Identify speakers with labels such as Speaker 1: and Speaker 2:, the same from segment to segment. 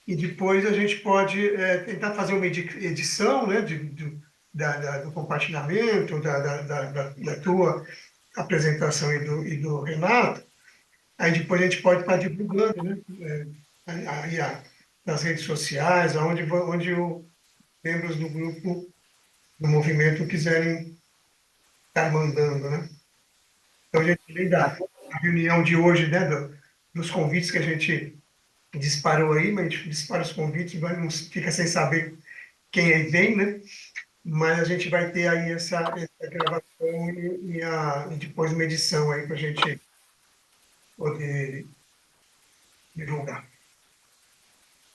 Speaker 1: e depois a gente pode tentar fazer uma edição, né, do compartilhamento, da tua apresentação e do Renato. Aí depois a gente pode estar divulgando, né, aí nas redes sociais, onde os membros do grupo, do movimento, quiserem estar mandando, né? Então, a gente, além
Speaker 2: Tá.
Speaker 1: da reunião de hoje, né, dos convites que a gente disparou aí, mas a gente dispara os convites, não fica sem saber quem aí vem, né? Mas a gente vai ter aí essa gravação e depois uma edição aí para a gente poder divulgar.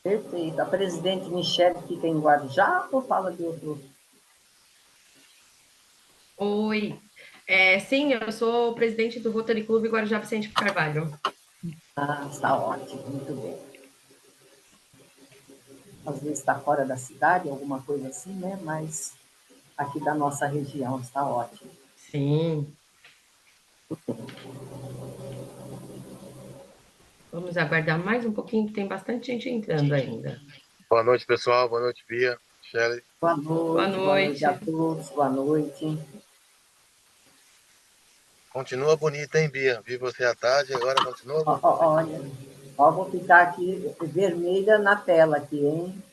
Speaker 2: Perfeito. A presidente Michele fica em Guarujá ou fala de outro?
Speaker 3: Oi. Sim, eu sou presidente do Rotary Clube Guarujá Vicente Carvalho.
Speaker 2: Ah, está ótimo, muito bem. Às vezes está fora da cidade, alguma coisa assim, né? Mas aqui da nossa região está ótimo.
Speaker 3: Sim. Vamos aguardar mais um pouquinho, que tem bastante gente entrando ainda.
Speaker 4: Boa noite, pessoal. Boa noite, Bia, Shelley.
Speaker 3: Boa
Speaker 2: Boa noite a
Speaker 3: noite.
Speaker 2: todos, boa noite.
Speaker 4: Continua bonita, hein, Bia? Vi você à tarde, agora continua bonita.
Speaker 2: Olha, ó, vou ficar aqui vermelha na tela aqui, hein?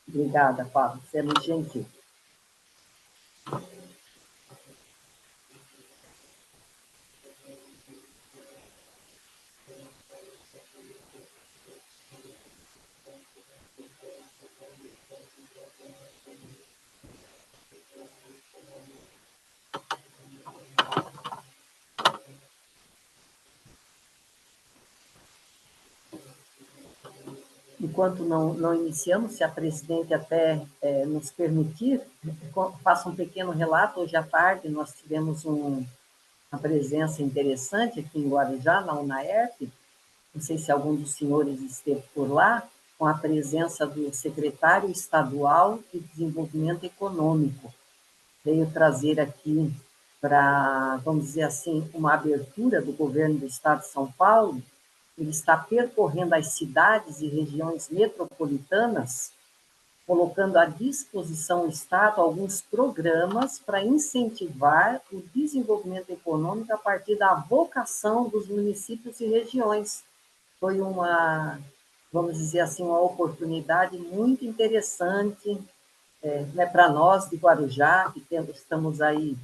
Speaker 2: Obrigada, Fábio, você é muito gentil. Enquanto não iniciamos, se a presidente até nos permitir, faça um pequeno relato. Hoje à tarde nós tivemos uma presença interessante aqui em Guarujá, na UNAERP. Não sei se algum dos senhores esteve por lá, com a presença do secretário estadual de Desenvolvimento Econômico. Veio trazer aqui para, vamos dizer assim, uma abertura do governo do estado de São Paulo. Ele está percorrendo as cidades e regiões metropolitanas, colocando à disposição do Estado alguns programas para incentivar o desenvolvimento econômico a partir da vocação dos municípios e regiões. Foi uma, vamos dizer assim, uma oportunidade muito interessante, né, para nós de Guarujá, que estamos aí,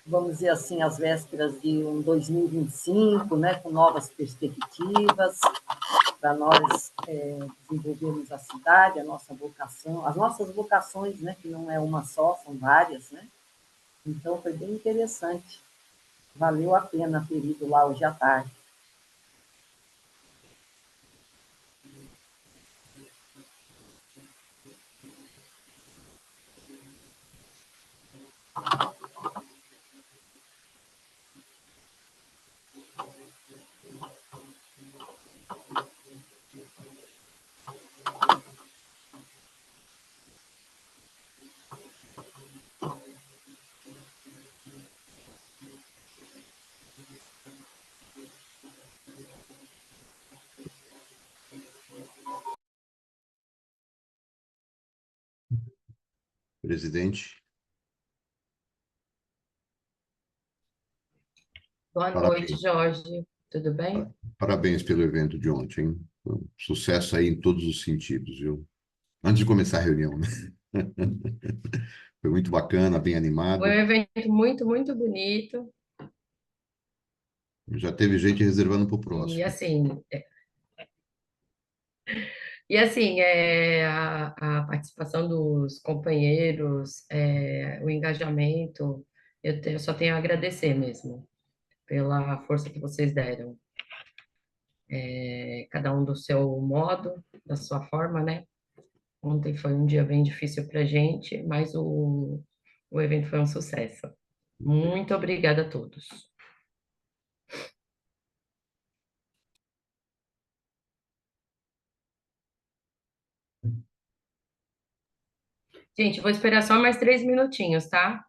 Speaker 2: vamos dizer assim, às vésperas de um 2025, né, com novas perspectivas, para nós desenvolvermos a cidade, a nossa vocação, as nossas vocações, né, que não é uma só, são várias, né? Então, foi bem interessante. Valeu a pena ter ido lá hoje à tarde.
Speaker 5: Presidente,
Speaker 3: Boa noite,
Speaker 5: parabéns.
Speaker 3: Jorge. Tudo bem?
Speaker 5: Parabéns pelo evento de ontem. Foi um sucesso aí em todos os sentidos, viu? Antes de começar a reunião, né? Foi muito bacana, bem
Speaker 3: Foi um
Speaker 5: animado.
Speaker 3: evento muito, muito bonito.
Speaker 5: Já teve gente reservando para o
Speaker 3: E
Speaker 5: próximo.
Speaker 3: assim, a participação dos companheiros, o engajamento, eu só tenho a agradecer mesmo pela força que vocês deram. Cada um do seu modo, da sua forma, né? Ontem foi um dia bem difícil para a gente, mas o evento foi um sucesso. Muito obrigada a todos. Gente, vou esperar só mais 3 minutinhos, tá?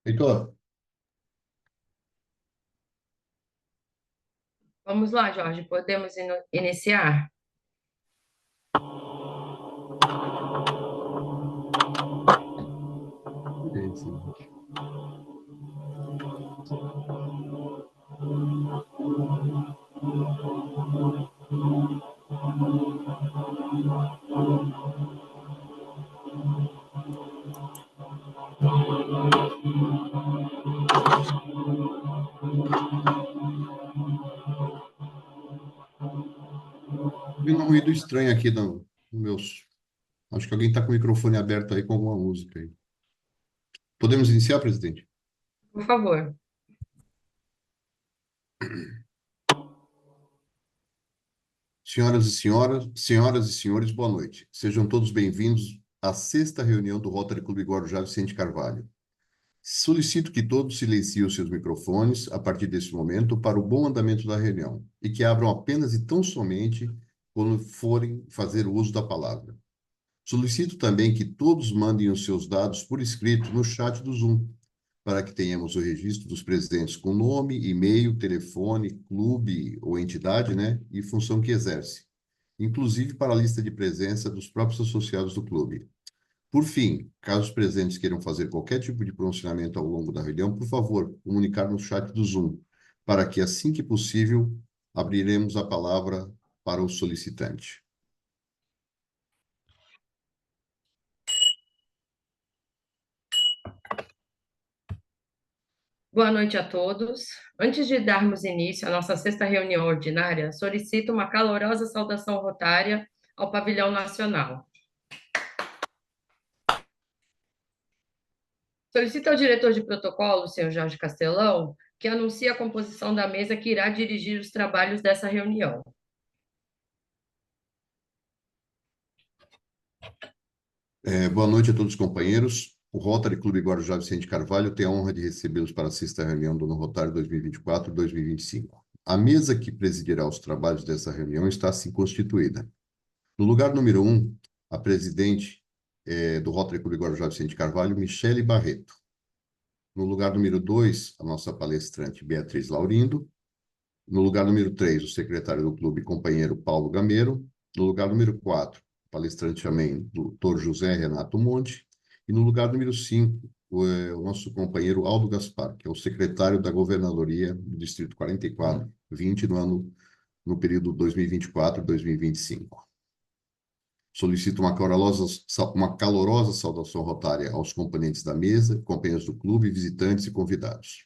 Speaker 5: Heitor,
Speaker 3: Vamos lá, Jorge, podemos iniciar?
Speaker 5: sim. Ouvindo um ruído estranho aqui no meus. Acho que alguém está com o microfone aberto aí com alguma música aí. Podemos iniciar, presidente?
Speaker 3: Por favor.
Speaker 5: Senhoras e senhores, boa noite. Sejam todos bem-vindos à sexta reunião do Rotary Clube Guarujá Vicente Carvalho. Solicito que todos silenciem os seus microfones a partir desse momento para o bom andamento da reunião e que abram apenas e tão somente quando forem fazer uso da palavra. Solicito também que todos mandem os seus dados por escrito no chat do Zoom, para que tenhamos o registro dos presentes com nome, e-mail, telefone, clube ou entidade, né, e função que exerce, inclusive para a lista de presença dos próprios associados do clube. Por fim, caso os presentes queiram fazer qualquer tipo de pronunciamento ao longo da reunião, por favor, comunicar no chat do Zoom, para que, assim que possível, abriremos a palavra para o solicitante.
Speaker 3: Boa noite a todos. Antes de darmos início à nossa sexta reunião ordinária, solicito uma calorosa saudação rotária ao Pavilhão Nacional. Solicito ao diretor de protocolo, senhor Jorge Castelão, que anuncie a composição da mesa que irá dirigir os trabalhos dessa reunião.
Speaker 5: Boa noite a todos os companheiros. O Rotary Clube Guarujá Vicente Carvalho tem a honra de recebê-los para a sexta reunião do Rotary 2024-2025. A mesa que presidirá os trabalhos dessa reunião está assim constituída. No lugar número 1, a presidente do Rotary Clube Guarujá Vicente Carvalho, Michele Barreto. No lugar número 2, a nossa palestrante Beatriz Laurindo. No lugar número 3, o secretário do clube, companheiro Paulo Gameiro. No lugar número 4, palestrante também, doutor José Renato Monte. E no lugar número 5, o nosso companheiro Aldo Gaspar, que é o secretário da Governadoria do Distrito 44, 20 no período 2024-2025. Solicito uma calorosa saudação rotária aos componentes da mesa, companheiros do clube, visitantes e convidados.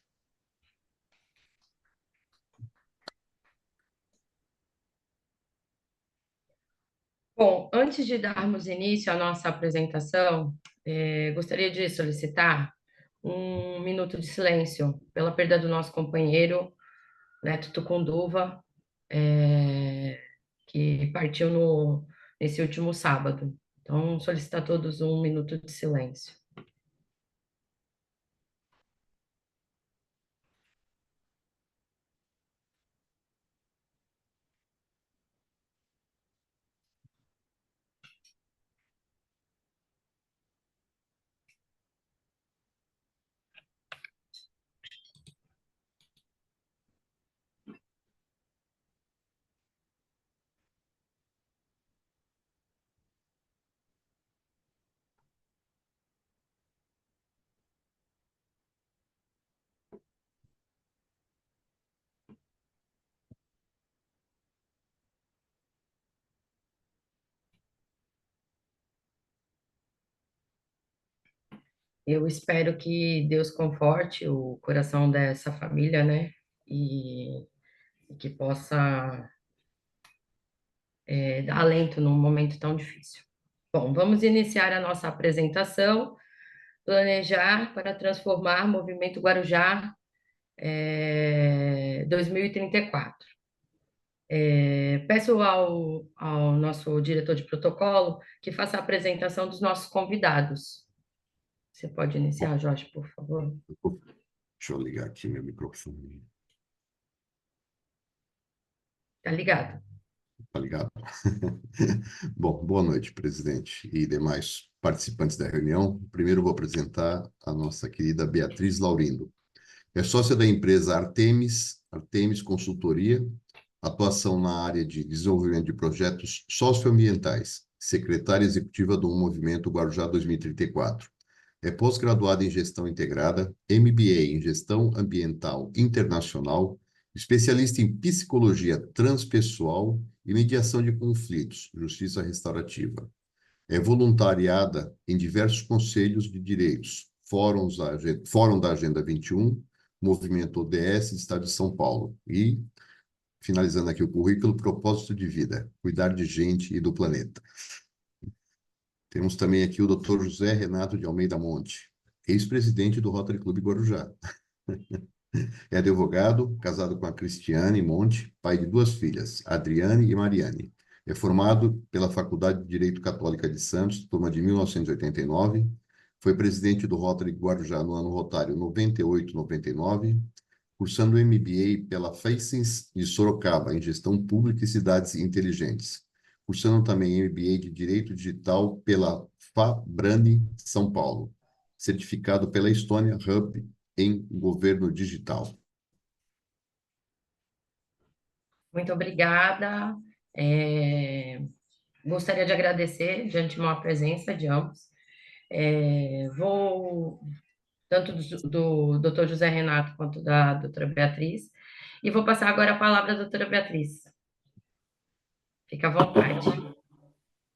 Speaker 3: Bom, antes de darmos início à nossa apresentação, gostaria de solicitar um minuto de silêncio pela perda do nosso companheiro Neto Tucunduva, que partiu nesse último sábado. Então, solicitar a todos um minuto de silêncio. Eu espero que Deus conforte o coração dessa família, né? E que possa dar alento num momento tão difícil. Bom, vamos iniciar a nossa apresentação. Planejar para transformar o Movimento Guarujá 2034. Peço ao nosso diretor de protocolo que faça a apresentação dos nossos convidados. Você pode iniciar, Jorge, por favor?
Speaker 5: Deixa eu ligar aqui meu microfone.
Speaker 3: Tá ligado?
Speaker 5: Tá ligado? Bom, boa noite, presidente e demais participantes da reunião. Primeiro, vou apresentar a nossa querida Beatriz Laurindo. É sócia da empresa Artemis Consultoria, atuação na área de desenvolvimento de projetos socioambientais, secretária executiva do Movimento Guarujá 2034. É pós-graduada em Gestão Integrada, MBA em Gestão Ambiental Internacional, especialista em Psicologia Transpessoal e Mediação de Conflitos, Justiça Restaurativa. É voluntariada em diversos conselhos de direitos, Fórum da Agenda 21, Movimento ODS, Estado de São Paulo. E, finalizando aqui o currículo, propósito de vida, cuidar de gente e do planeta. Temos também aqui o Dr. José Renato de Almeida Monte, ex-presidente do Rotary Clube Guarujá. É advogado, casado com a Cristiane Monte, pai de 2 filhas, Adriane e Mariane. É formado pela Faculdade de Direito Católica de Santos, turma de 1989. Foi presidente do Rotary Guarujá no ano rotário 98-99, cursando MBA pela Facens de Sorocaba, em Gestão Pública e Cidades Inteligentes. Cursando também MBA de Direito Digital pela FABRANI São Paulo. Certificado pela Estônia Hub em Governo Digital.
Speaker 3: Muito obrigada. Gostaria de agradecer de antemão a presença de ambos. Tanto do Dr. José Renato quanto da doutora Beatriz, e vou passar agora a palavra à doutora Beatriz. Fique à vontade.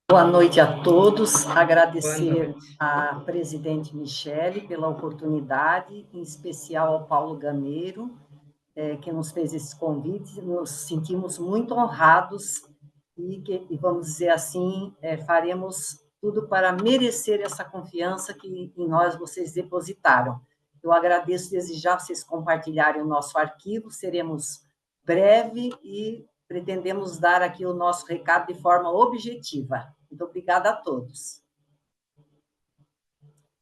Speaker 2: Boa noite a todos.
Speaker 3: Boa
Speaker 2: Agradecer
Speaker 3: noite.
Speaker 2: à presidente Michele pela oportunidade, em especial ao Paulo Gameiro, que nos fez esse convite. Nos sentimos muito honrados e vamos dizer assim, faremos tudo para merecer essa confiança que em nós vocês depositaram. Eu agradeço desde já vocês compartilharem o nosso arquivo, seremos breve e pretendemos dar aqui o nosso recado de forma objetiva. Muito obrigada a todos.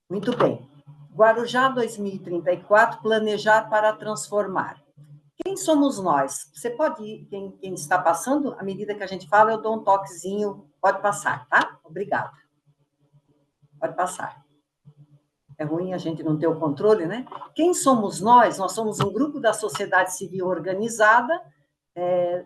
Speaker 2: Muito bem. Guarujá 2034, planejar para transformar. Quem somos nós? Você pode ir, quem está passando, à medida que a gente fala, eu dou um toquezinho, pode passar, tá? Obrigada. Pode passar. É ruim a gente não ter o controle, né? Quem somos nós? Nós somos um grupo da sociedade civil organizada,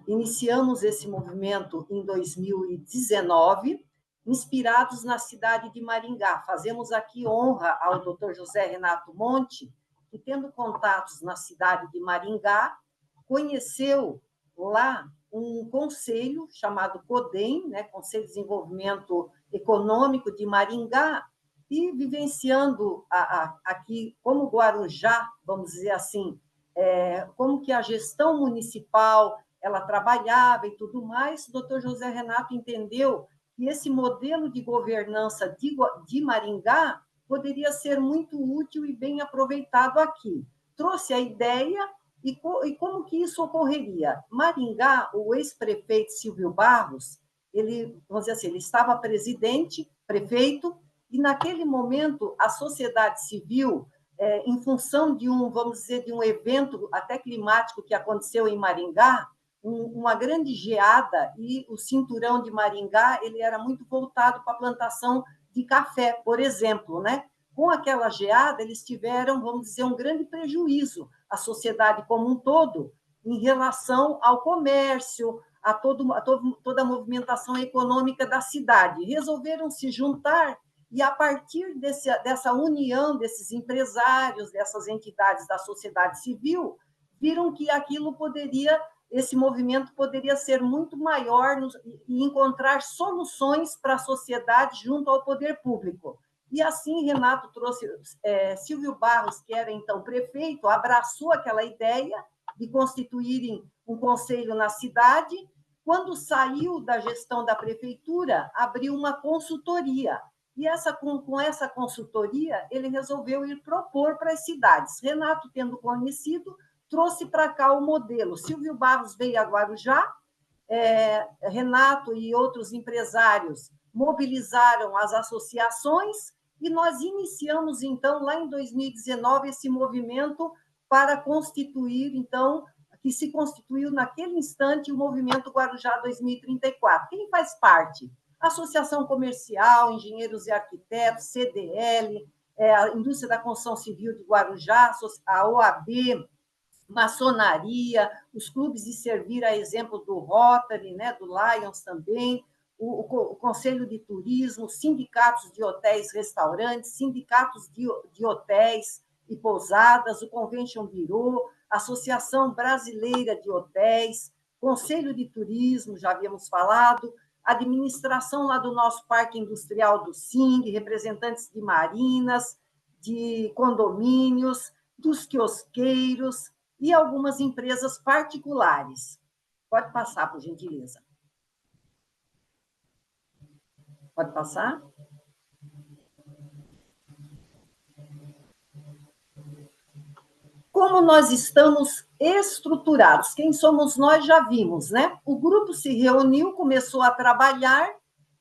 Speaker 2: iniciamos esse movimento em 2019, inspirados na cidade de Maringá. Fazemos aqui honra ao Dr. José Renato Monte, que, tendo contatos na cidade de Maringá, conheceu lá um conselho chamado CODEM, né, Conselho de Desenvolvimento Econômico de Maringá, e vivenciando aqui, como Guarujá, vamos dizer assim, como que a gestão municipal ela trabalhava e tudo mais, o doutor José Renato entendeu que esse modelo de governança de Maringá poderia ser muito útil e bem aproveitado aqui. Trouxe a ideia e como que isso ocorreria? Maringá, o ex-prefeito Silvio Barros, ele, vamos dizer assim, ele estava prefeito, e naquele momento a sociedade civil, em função de vamos dizer, de um evento até climático que aconteceu em Maringá, uma grande geada, e o cinturão de Maringá ele era muito voltado para a plantação de café, por exemplo, né? Com aquela geada, eles tiveram, vamos dizer, um grande prejuízo à sociedade como um todo, em relação ao comércio, a toda a movimentação econômica da cidade. Resolveram se juntar e, a partir dessa união desses empresários, dessas entidades da sociedade civil, viram que esse movimento poderia ser muito maior e encontrar soluções para a sociedade junto ao poder público. E assim, Renato trouxe Silvio Barros, que era então prefeito, abraçou aquela ideia de constituírem um conselho na cidade. Quando saiu da gestão da prefeitura, abriu uma consultoria. E com essa consultoria, ele resolveu ir propor para as cidades. Renato, tendo conhecido, trouxe para cá o modelo. Silvio Barros veio a Guarujá, Renato e outros empresários mobilizaram as associações e nós iniciamos, então, lá em 2019, esse movimento para constituir, então, que se constituiu naquele instante o movimento Guarujá 2034. Quem faz parte? Associação Comercial, Engenheiros e Arquitetos, CDL, a Indústria da Construção Civil de Guarujá, a OAB, maçonaria, os clubes de servir, a exemplo do Rotary, né, do Lions também, o Conselho de Turismo, sindicatos de hotéis e restaurantes, sindicatos de hotéis e pousadas, o Convention Bureau, Associação Brasileira de Hotéis, Conselho de Turismo, já havíamos falado, administração lá do nosso Parque Industrial do SING, representantes de marinas, de condomínios, dos quiosqueiros e algumas empresas particulares. Pode passar, por gentileza. Pode passar? Como nós estamos estruturados? Quem somos nós já vimos, né? O grupo se reuniu, começou a trabalhar,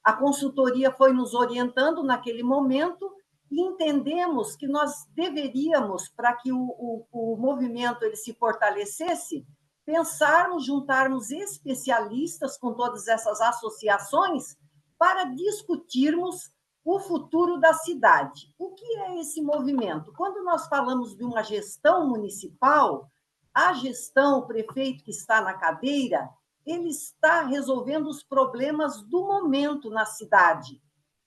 Speaker 2: a consultoria foi nos orientando naquele momento e entendemos que nós deveríamos, para que o movimento ele se fortalecesse, pensarmos, juntarmos especialistas com todas essas associações para discutirmos o futuro da cidade. O que é esse movimento? Quando nós falamos de uma gestão municipal, a gestão, o prefeito que está na cadeira, ele está resolvendo os problemas do momento na cidade,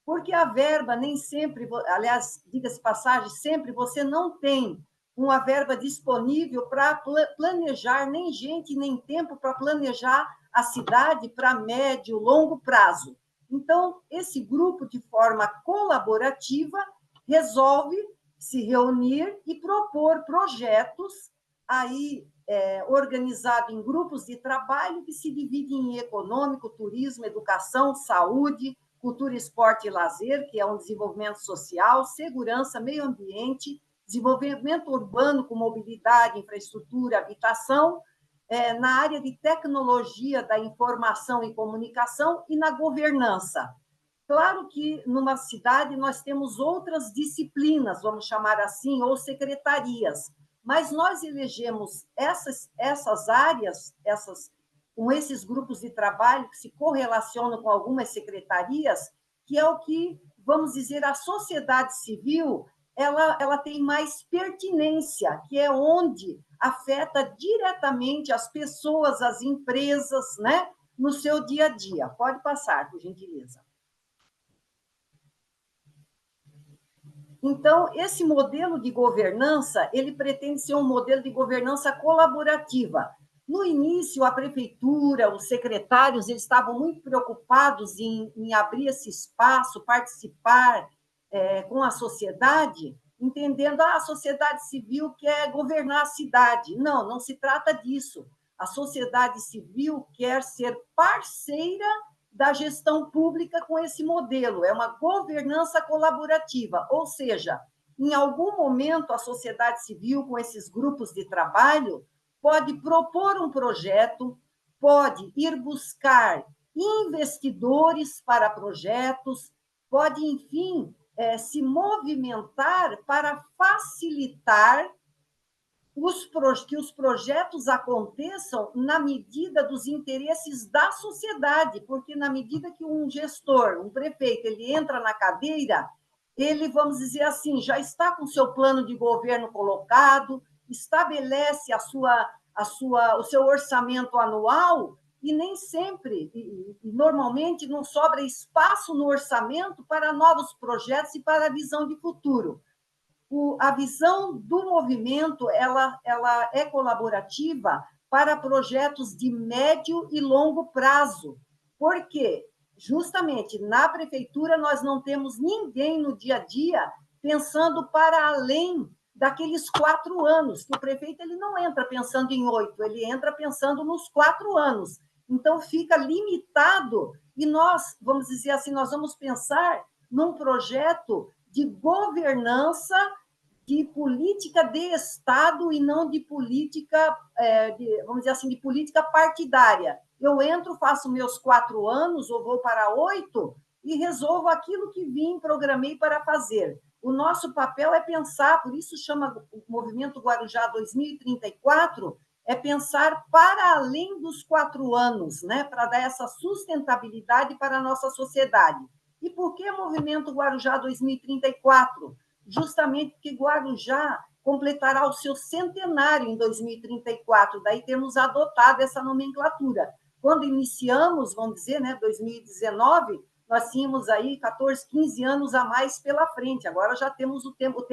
Speaker 2: porque a verba nem sempre, aliás, diga-se passagem, sempre você não tem uma verba disponível para planejar, nem gente, nem tempo para planejar a cidade para médio, longo prazo. Então, esse grupo, de forma colaborativa, resolve se reunir e propor projetos aí organizado em grupos de trabalho que se dividem em econômico, turismo, educação, saúde, cultura, esporte e lazer, que é um desenvolvimento social, segurança, meio ambiente, desenvolvimento urbano com mobilidade, infraestrutura, habitação, na área de tecnologia da informação e comunicação e na governança. Claro que numa cidade nós temos outras disciplinas, vamos chamar assim, ou secretarias, mas nós elegemos essas áreas, com esses grupos de trabalho que se correlacionam com algumas secretarias, que é o que, vamos dizer, a sociedade civil ela tem mais pertinência, que é onde afeta diretamente as pessoas, as empresas, né, no seu dia a dia. Pode passar, por gentileza. Então, esse modelo de governança, ele pretende ser um modelo de governança colaborativa. No início, a prefeitura, os secretários, eles estavam muito preocupados em abrir esse espaço, participar com a sociedade, entendendo a sociedade civil quer governar a cidade. Não, não se trata disso. A sociedade civil quer ser parceira da gestão pública com esse modelo, é uma governança colaborativa, ou seja, em algum momento a sociedade civil, com esses grupos de trabalho, pode propor um projeto, pode ir buscar investidores para projetos, pode, enfim, se movimentar para facilitar que os projetos aconteçam na medida dos interesses da sociedade, porque na medida que um gestor, um prefeito, ele entra na cadeira, ele, vamos dizer assim, já está com o seu plano de governo colocado, estabelece o seu orçamento anual e nem sempre, normalmente, não sobra espaço no orçamento para novos projetos e para a visão de futuro. A visão do movimento ela é colaborativa para projetos de médio e longo prazo, porque justamente na prefeitura nós não temos ninguém no dia a dia pensando para além daqueles 4 anos, que o prefeito ele não entra pensando em 8, ele entra pensando nos 4 anos. Então, fica limitado e nós, vamos dizer assim, nós vamos pensar num projeto de governança, de política de Estado e não de política, vamos dizer assim, de política partidária. Eu entro, faço meus 4 anos, ou vou para 8, e resolvo aquilo que vim, programei para fazer. O nosso papel é pensar, por isso chama o Movimento Guarujá 2034, é pensar para além dos 4 anos, né? Para dar essa sustentabilidade para a nossa sociedade. E por que o Movimento Guarujá 2034? Justamente porque Guarujá completará o seu centenário em 2034, daí temos adotado essa nomenclatura. Quando iniciamos, vamos dizer, né, 2019, nós tínhamos aí 14, 15 anos a mais pela frente, agora já temos o tempo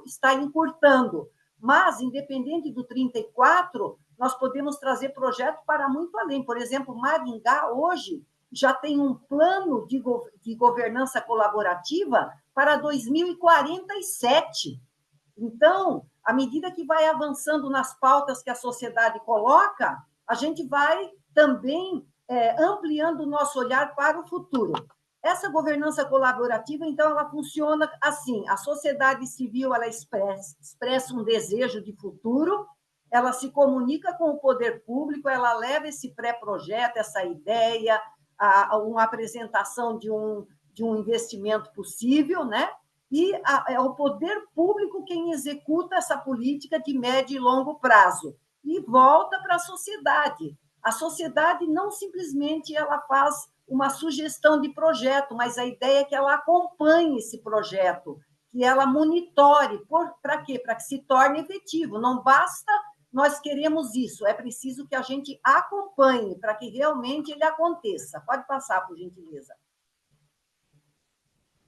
Speaker 2: está encurtando. Mas, independente do 34, nós podemos trazer projetos para muito além. Por exemplo, Maringá, hoje, já tem um plano de governança colaborativa para 2047. Então, à medida que vai avançando nas pautas que a sociedade coloca, a gente vai também ampliando o nosso olhar para o futuro. Essa governança colaborativa, então, ela funciona assim: a sociedade civil ela expressa um desejo de futuro, ela se comunica com o poder público, ela leva esse pré-projeto, essa ideia, uma apresentação de um investimento possível, né? E é o poder público quem executa essa política de médio e longo prazo e volta para a sociedade. A sociedade não simplesmente ela faz uma sugestão de projeto, mas a ideia é que ela acompanhe esse projeto, que ela monitore. Para quê? Para que se torne efetivo. Não basta nós queremos isso, é preciso que a gente acompanhe para que realmente ele aconteça. Pode passar, por gentileza.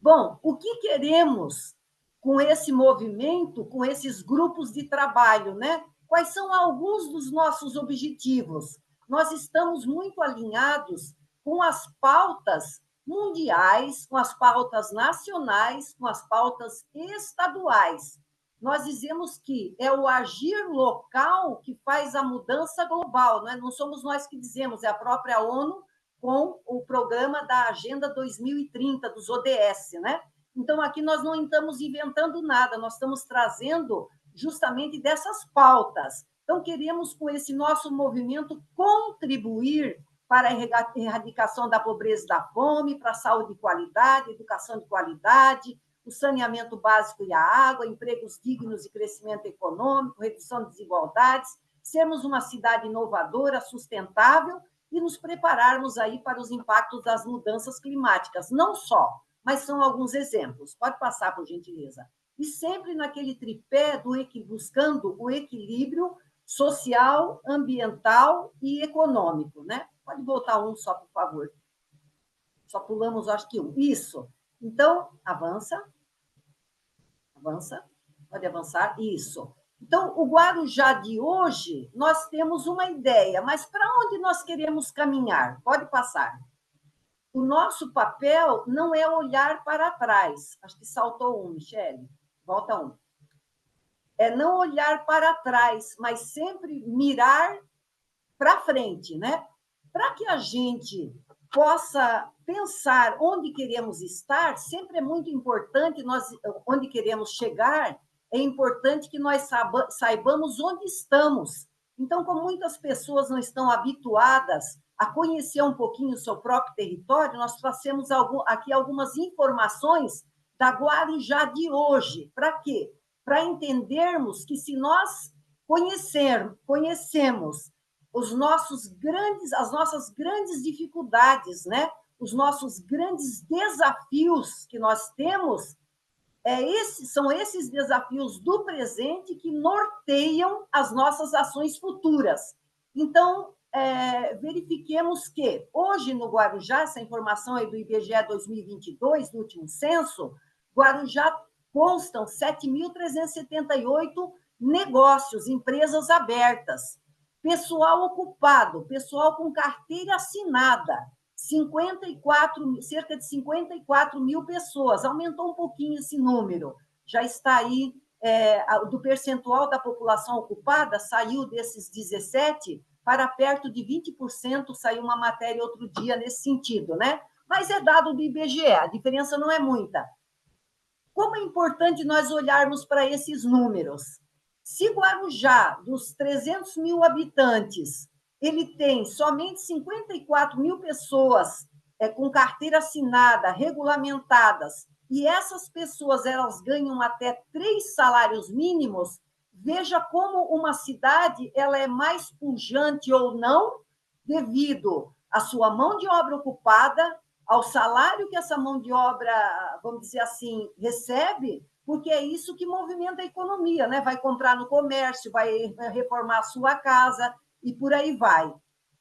Speaker 2: Bom, o que queremos com esse movimento, com esses grupos de trabalho, né? Quais são alguns dos nossos objetivos? Nós estamos muito alinhados com as pautas mundiais, com as pautas nacionais, com as pautas estaduais. Nós dizemos que é o agir local que faz a mudança global, não é? Não somos nós que dizemos, é a própria ONU com o programa da Agenda 2030, dos ODS, né? Então, aqui nós não estamos inventando nada, nós estamos trazendo justamente dessas pautas. Então, queremos, com esse nosso movimento, contribuir para a erradicação da pobreza e da fome, para a saúde de qualidade, educação de qualidade, o saneamento básico e a água, empregos dignos e crescimento econômico, redução de desigualdades, sermos uma cidade inovadora, sustentável, e nos prepararmos aí para os impactos das mudanças climáticas. Não só, mas são alguns exemplos. Pode passar, por gentileza. E sempre naquele tripé buscando o equilíbrio social, ambiental e econômico, né? Pode voltar um só, por favor. Só pulamos, acho que um. Isso. Então, avança. Avança. Pode avançar. Isso. Então, o Guarujá de hoje, nós temos uma ideia, mas para onde nós queremos caminhar? Pode passar. O nosso papel não é olhar para trás. Acho que saltou um, Michele. Volta um. É não olhar para trás, mas sempre mirar para frente, né? Para que a gente possa pensar onde queremos estar, sempre é muito importante, onde queremos chegar, é importante que nós saibamos onde estamos. Então, como muitas pessoas não estão habituadas a conhecer um pouquinho o seu próprio território, nós trazemos aqui algumas informações da Guarujá de hoje. Para quê? Para entendermos que se nós conhecemos as nossas grandes dificuldades, né? Os nossos grandes desafios que nós temos, são esses desafios do presente que norteiam as nossas ações futuras. Então, verifiquemos que hoje no Guarujá, essa informação é do IBGE 2022, do último censo, Guarujá constam 7.378 negócios, empresas abertas, pessoal ocupado, pessoal com carteira assinada, cerca de 54 mil pessoas, aumentou um pouquinho esse número, já está aí, do percentual da população ocupada, saiu desses 17% para perto de 20%, saiu uma matéria outro dia nesse sentido, né? Mas é dado do IBGE, a diferença não é muita. Como é importante nós olharmos para esses números? Se Guarujá, dos 300 mil habitantes, ele tem somente 54 mil pessoas com carteira assinada, regulamentadas, e essas pessoas elas ganham até 3 salários mínimos, veja como uma cidade ela é mais pujante ou não devido à sua mão de obra ocupada, ao salário que essa mão de obra, vamos dizer assim, recebe, porque é isso que movimenta a economia, né? Vai comprar no comércio, vai reformar a sua casa e por aí vai.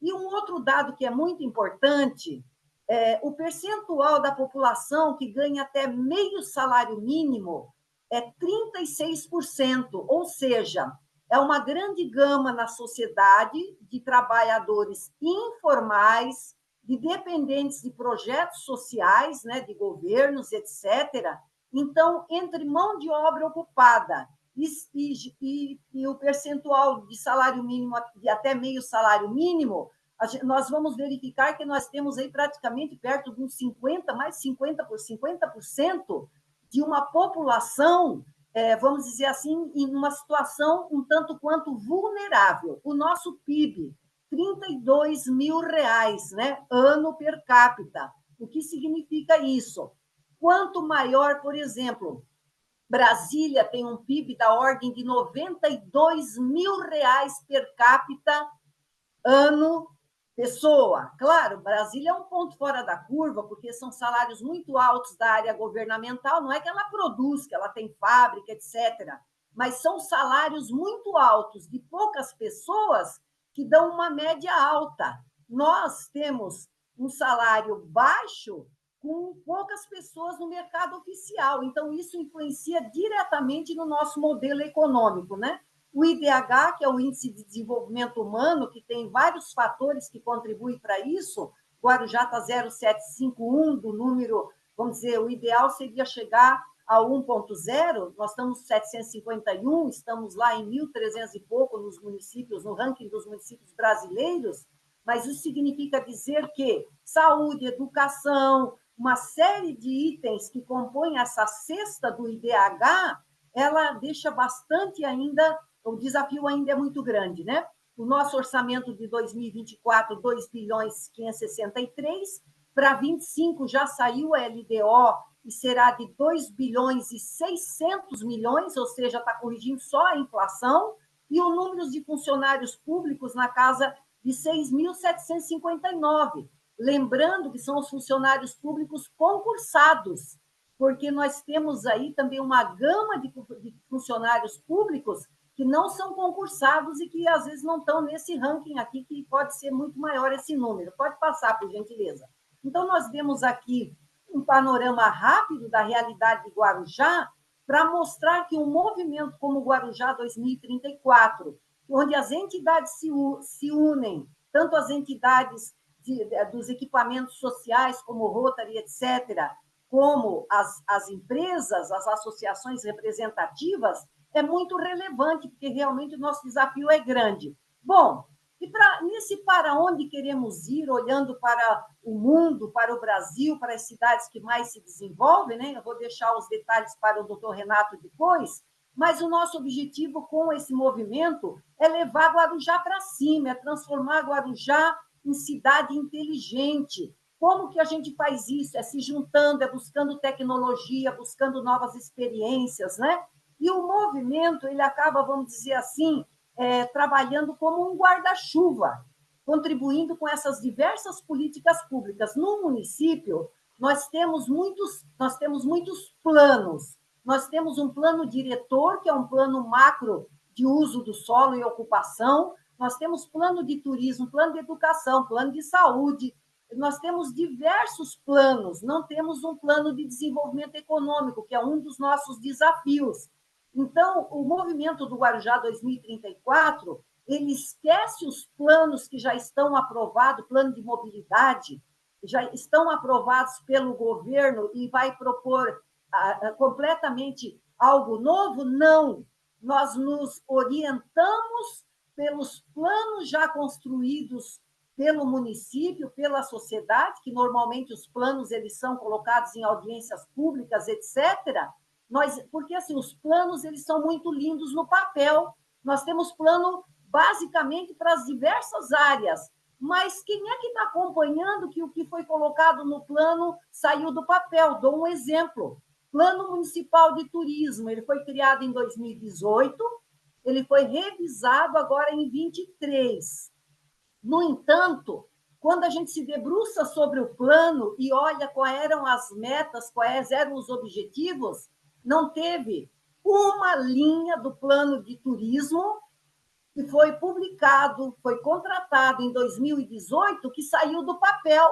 Speaker 2: E um outro dado que é muito importante é o percentual da população que ganha até meio salário mínimo é 36%, ou seja, é uma grande gama na sociedade de trabalhadores informais, de dependentes de projetos sociais, né, de governos, etc. Então, entre mão de obra ocupada e o percentual de salário mínimo, de até meio salário mínimo, nós vamos verificar que nós temos aí praticamente perto de uns 50%, mais 50% de uma população, vamos dizer assim, em uma situação um tanto quanto vulnerável. O nosso PIB, R$32 mil, né, ano per capita. O que significa isso? Quanto maior, por exemplo, Brasília tem um PIB da ordem de R$92 mil per capita ano pessoa. Claro, Brasília é um ponto fora da curva, porque são salários muito altos da área governamental, não é que ela produz, que ela tem fábrica, etc., mas são salários muito altos de poucas pessoas que dão uma média alta. Nós temos um salário baixo com poucas pessoas no mercado oficial, então isso influencia diretamente no nosso modelo econômico, né? O IDH, que é o Índice de Desenvolvimento Humano, que tem vários fatores que contribuem para isso, Guarujá está 0,751 do número, vamos dizer, o ideal seria chegar a 1,0, nós estamos 751, estamos lá em 1.300 e pouco nos municípios, no ranking dos municípios brasileiros, mas isso significa dizer que saúde, educação, uma série de itens que compõem essa cesta do IDH, ela deixa bastante ainda, o desafio ainda é muito grande, né? O nosso orçamento de 2024, 2 bilhões 563, para 25 já saiu a LDO e será de 2 bilhões e 600 milhões, ou seja, está corrigindo só a inflação, e o número de funcionários públicos na casa de 6.759. Lembrando que são os funcionários públicos concursados, porque nós temos aí também uma gama de funcionários públicos que não são concursados e que, às vezes, não estão nesse ranking aqui, que pode ser muito maior esse número. Pode passar, por gentileza. Então, nós vemos aqui um panorama rápido da realidade de Guarujá para mostrar que um movimento como o Guarujá 2034, onde as entidades se unem, tanto as entidades dos equipamentos sociais, como Rotary, etc., como as empresas, as associações representativas, é muito relevante, porque realmente o nosso desafio é grande. Bom, e nesse para onde queremos ir, olhando para o mundo, para o Brasil, para as cidades que mais se desenvolvem, né? Eu vou deixar os detalhes para o doutor Renato depois, mas o nosso objetivo com esse movimento é levar Guarujá para cima, é transformar Guarujá em cidade inteligente. Como que a gente faz isso? É se juntando, é buscando tecnologia, buscando novas experiências, né? E o movimento, ele acaba, vamos dizer assim, trabalhando como um guarda-chuva, contribuindo com essas diversas políticas públicas. No município, nós temos muitos planos. Nós temos um plano diretor, que é um plano macro de uso do solo e ocupação. Nós temos plano de turismo, plano de educação, plano de saúde. Nós temos diversos planos, não temos um plano de desenvolvimento econômico, que é um dos nossos desafios. Então, o movimento do Guarujá 2034, ele esquece os planos que já estão aprovados, plano de mobilidade, já estão aprovados pelo governo e vai propor completamente algo novo? Não. Nós nos orientamos pelos planos já construídos pelo município, pela sociedade, que normalmente os planos eles são colocados em audiências públicas, etc., porque assim, os planos eles são muito lindos no papel. Nós temos plano basicamente para as diversas áreas, mas quem é que está acompanhando que o que foi colocado no plano saiu do papel? Dou um exemplo. Plano Municipal de Turismo, ele foi criado em 2018, ele foi revisado agora em 23. No entanto, quando a gente se debruça sobre o plano e olha quais eram as metas, quais eram os objetivos, não teve uma linha do plano de turismo que foi publicado, foi contratado em 2018, que saiu do papel.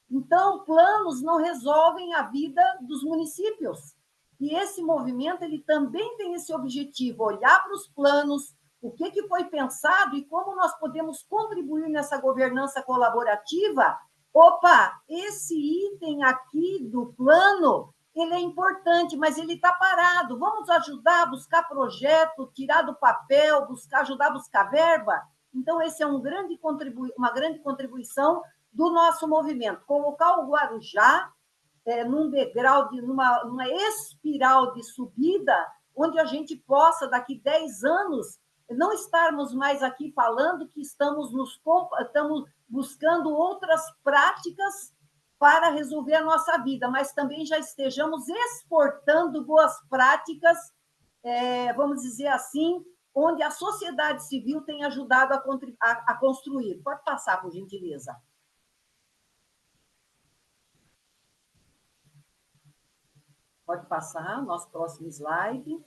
Speaker 2: Então, planos não resolvem a vida dos municípios. E esse movimento ele também tem esse objetivo, olhar para os planos, o que foi pensado e como nós podemos contribuir nessa governança colaborativa. Opa, esse item aqui do plano, ele é importante, mas ele está parado. Vamos ajudar a buscar projeto, tirar do papel, ajudar a buscar verba? Então, esse é uma grande contribuição do nosso movimento. Colocar o Guarujá num degrau, numa espiral de subida, onde a gente possa, daqui 10 anos, não estarmos mais aqui falando que estamos buscando outras práticas para resolver a nossa vida, mas também já estejamos exportando boas práticas, vamos dizer assim, onde a sociedade civil tem ajudado a construir. Pode passar, por gentileza. Pode passar, nosso próximo slide.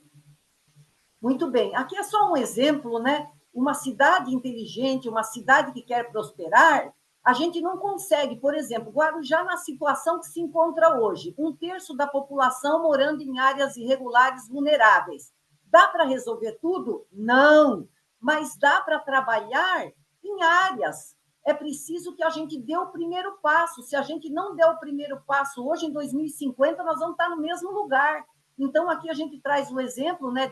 Speaker 2: Muito bem, aqui é só um exemplo, né? Uma cidade inteligente, uma cidade que quer prosperar, a gente não consegue, por exemplo, Guarujá, na situação que se encontra hoje, 1/3 da população morando em áreas irregulares vulneráveis. Dá para resolver tudo? Não, mas dá para trabalhar em áreas. É preciso que a gente dê o primeiro passo. Se a gente não der o primeiro passo hoje, em 2050, nós vamos estar no mesmo lugar. Então, aqui a gente traz o exemplo, né,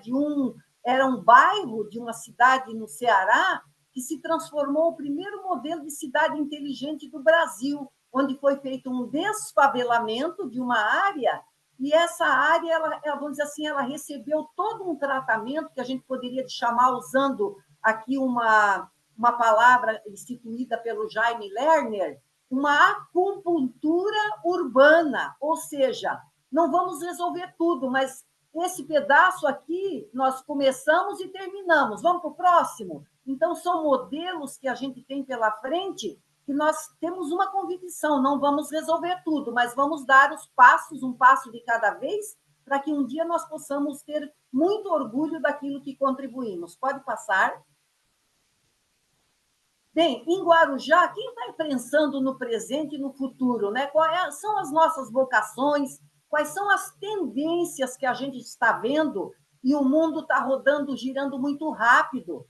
Speaker 2: era um bairro de uma cidade no Ceará que se transformou o primeiro modelo de cidade inteligente do Brasil, onde foi feito um desfavelamento de uma área, e essa área, ela, vamos dizer assim, ela recebeu todo um tratamento que a gente poderia chamar, usando aqui uma palavra instituída pelo Jaime Lerner, uma acupuntura urbana, ou seja, não vamos resolver tudo, mas esse pedaço aqui nós começamos e terminamos. Vamos para o próximo? Então, são modelos que a gente tem pela frente que nós temos uma convicção, não vamos resolver tudo, mas vamos dar os passos, um passo de cada vez, para que um dia nós possamos ter muito orgulho daquilo que contribuímos. Pode passar. Bem, em Guarujá, quem está pensando no presente e no futuro, né? Quais são as nossas vocações, quais são as tendências que a gente está vendo, e o mundo está rodando, girando muito rápido.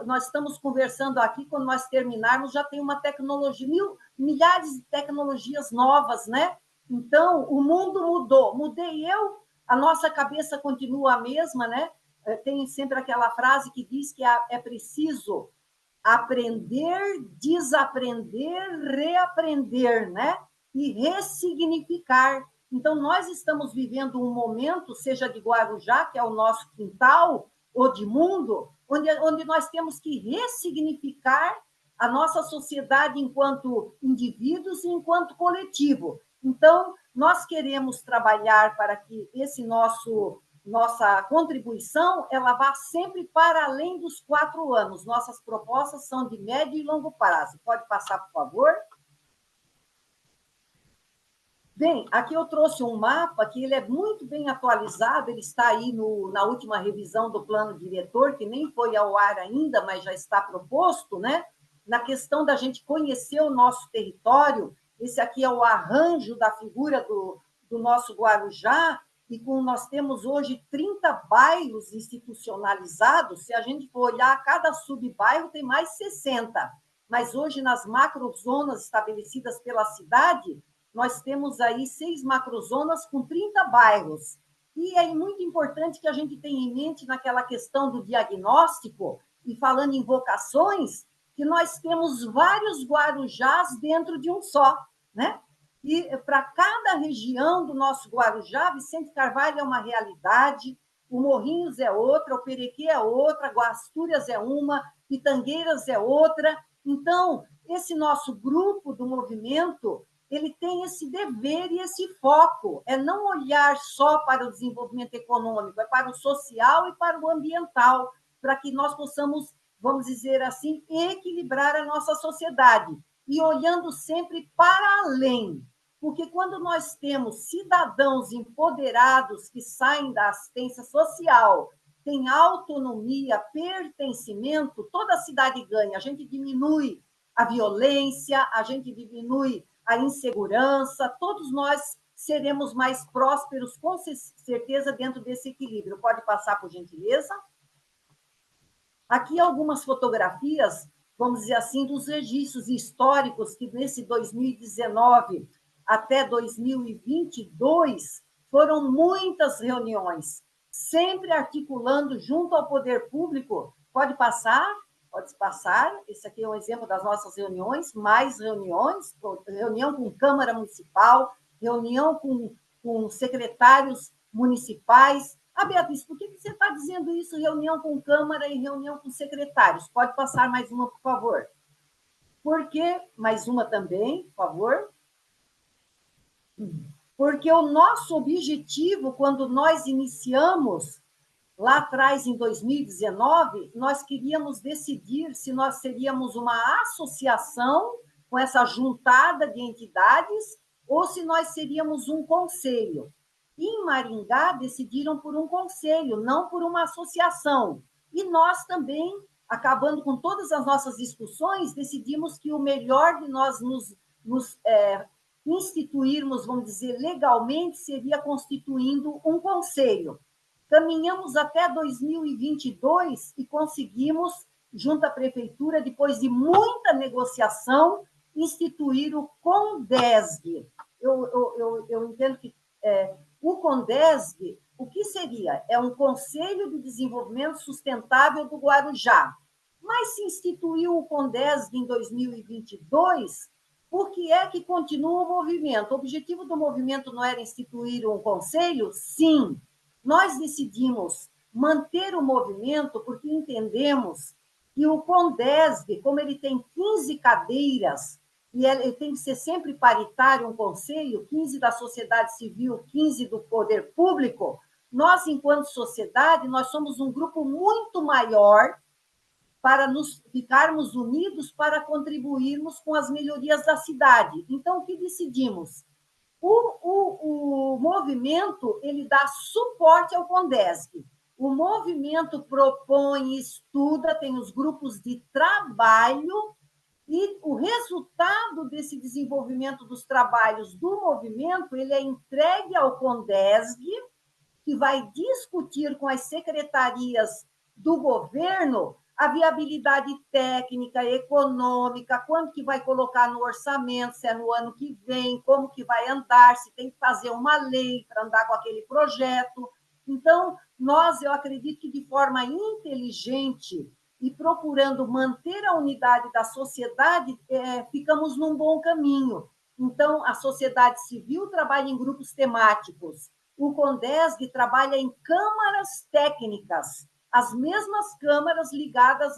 Speaker 2: Nós estamos conversando aqui, quando nós terminarmos, já tem uma tecnologia, milhares de tecnologias novas, né? Então, o mundo mudou. Mudei eu, a nossa cabeça continua a mesma, né? Tem sempre aquela frase que diz que é preciso aprender, desaprender, reaprender, né? E ressignificar. Então, nós estamos vivendo um momento, seja de Guarujá, que é o nosso quintal, ou de mundo, onde nós temos que ressignificar a nossa sociedade enquanto indivíduos e enquanto coletivo. Então, nós queremos trabalhar para que nossa contribuição ela vá sempre para além dos 4 anos. Nossas propostas são de médio e longo prazo. Pode passar, por favor? Bem, aqui eu trouxe um mapa que ele é muito bem atualizado, ele está aí na última revisão do plano diretor, que nem foi ao ar ainda, mas já está proposto, né? Na questão da gente conhecer o nosso território. Esse aqui é o arranjo da figura do nosso Guarujá, e nós temos hoje 30 bairros institucionalizados. Se a gente for olhar, cada subbairro tem mais 60. Mas hoje, nas macrozonas estabelecidas pela cidade, nós temos aí 6 macrozonas com 30 bairros. E é muito importante que a gente tenha em mente, naquela questão do diagnóstico, e falando em vocações, que nós temos vários Guarujás dentro de um só, né? E para cada região do nosso Guarujá, Vicente Carvalho é uma realidade, o Morrinhos é outra, o Perequê é outra, Guastúrias é uma, Pitangueiras é outra. Então, esse nosso grupo do movimento, ele tem esse dever e esse foco, é não olhar só para o desenvolvimento econômico, é para o social e para o ambiental. para que nós possamos, vamos dizer assim, equilibrar a nossa sociedade e olhando sempre para além. Porque quando nós temos cidadãos empoderados que saem da assistência social, têm autonomia, pertencimento, toda a cidade ganha. A gente diminui a violência, a gente diminui a insegurança, todos nós seremos mais prósperos, com certeza, dentro desse equilíbrio. Pode passar, por gentileza? Aqui algumas fotografias, vamos dizer assim, dos registros históricos que nesse 2019 até 2022 foram muitas reuniões, sempre articulando junto ao poder público. Pode passar? Pode passar. Esse aqui é um exemplo das nossas reuniões, mais reuniões, reunião com Câmara Municipal, reunião com secretários municipais. Beatriz, por que você está dizendo isso, reunião com Câmara e reunião com secretários? Pode passar mais uma, por favor. Porque, mais uma também, por favor. Porque o nosso objetivo, quando nós iniciamos, lá atrás, em 2019, nós queríamos decidir se nós seríamos uma associação com essa juntada de entidades ou se nós seríamos um conselho. Em Maringá, decidiram por um conselho, não por uma associação. E nós também, acabando com todas as nossas discussões, decidimos que o melhor de nós nos instituirmos, vamos dizer, legalmente, seria constituindo um conselho. Caminhamos até 2022 e conseguimos, junto à prefeitura, depois de muita negociação, instituir o CONDESG. Eu entendo que o CONDESG, o que seria? É um Conselho de Desenvolvimento Sustentável do Guarujá. Mas se instituiu o CONDESG em 2022, por que é que continua o movimento? O objetivo do movimento não era instituir um conselho? Sim. Nós decidimos manter o movimento porque entendemos que o CONDESG, como ele tem 15 cadeiras, e ele tem que ser sempre paritário, um conselho, 15 da sociedade civil, 15 do poder público, nós, enquanto sociedade, nós somos um grupo muito maior para nos ficarmos unidos para contribuirmos com as melhorias da cidade. Então, o que decidimos? O movimento, ele dá suporte ao CONDESG. O movimento propõe, estuda, tem os grupos de trabalho, e o resultado desse desenvolvimento dos trabalhos do movimento, ele é entregue ao CONDESG, que vai discutir com as secretarias do governo a viabilidade técnica, econômica, quanto que vai colocar no orçamento, se é no ano que vem, como que vai andar, se tem que fazer uma lei para andar com aquele projeto. Então, eu acredito que de forma inteligente e procurando manter a unidade da sociedade, ficamos num bom caminho. Então, a sociedade civil trabalha em grupos temáticos, o CONDESG trabalha em câmaras técnicas, as mesmas câmaras ligadas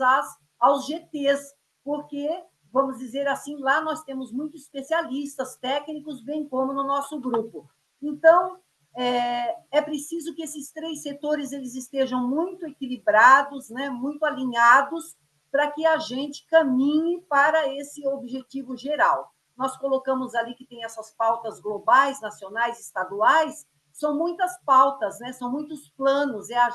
Speaker 2: aos GTs, porque, vamos dizer assim, lá nós temos muitos especialistas técnicos, bem como no nosso grupo. Então, é preciso que esses três setores eles estejam muito equilibrados, né, muito alinhados, para que a gente caminhe para esse objetivo geral. Nós colocamos ali que tem essas pautas globais, nacionais, estaduais, são muitas pautas, né, são muitos planos, é a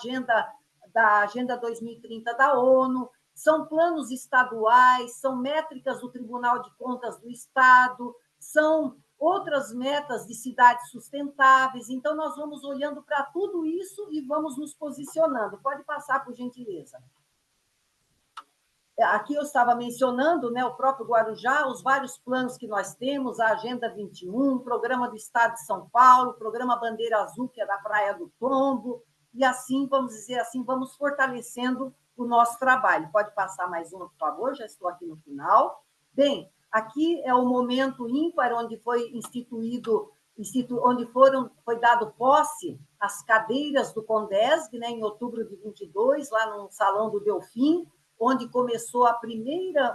Speaker 2: Agenda 2030 da ONU, são planos estaduais, são métricas do Tribunal de Contas do Estado, são outras metas de cidades sustentáveis. Então, nós vamos olhando para tudo isso e vamos nos posicionando. Pode passar, por gentileza. Aqui eu estava mencionando, né, o próprio Guarujá, os vários planos que nós temos, a Agenda 21, o Programa do Estado de São Paulo, o Programa Bandeira Azul, que é da Praia do Tombo, e assim, vamos dizer assim, vamos fortalecendo o nosso trabalho. Pode passar mais uma, por favor? Já estou aqui no final. Bem, aqui é o momento ímpar onde foi foi dado posse às cadeiras do CONDESG, né, em outubro de 22, lá no Salão do Delfim, onde começou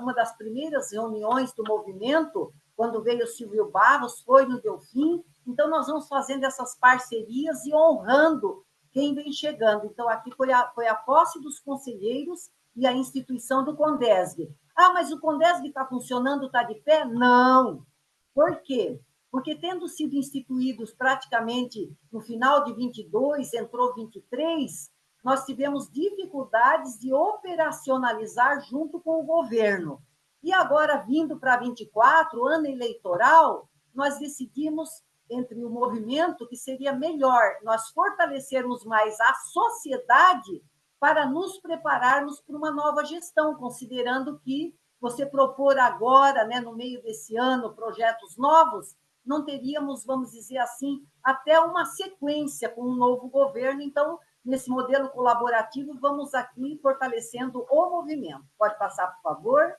Speaker 2: uma das primeiras reuniões do movimento, quando veio o Silvio Barros, foi no Delfim. Então, nós vamos fazendo essas parcerias e honrando quem vem chegando. Então, aqui foi a posse dos conselheiros e a instituição do Condesg. Ah, mas o Condesg está funcionando, está de pé? Não. Por quê? Porque, tendo sido instituídos praticamente no final de 22, entrou 23, nós tivemos dificuldades de operacionalizar junto com o governo. E agora, vindo para 24, ano eleitoral, nós decidimos, entre o movimento, que seria melhor nós fortalecermos mais a sociedade para nos prepararmos para uma nova gestão, considerando que você propor agora, né, no meio desse ano, projetos novos, não teríamos, vamos dizer assim, até uma sequência com um novo governo. Então, nesse modelo colaborativo, vamos aqui fortalecendo o movimento. Pode passar, por favor?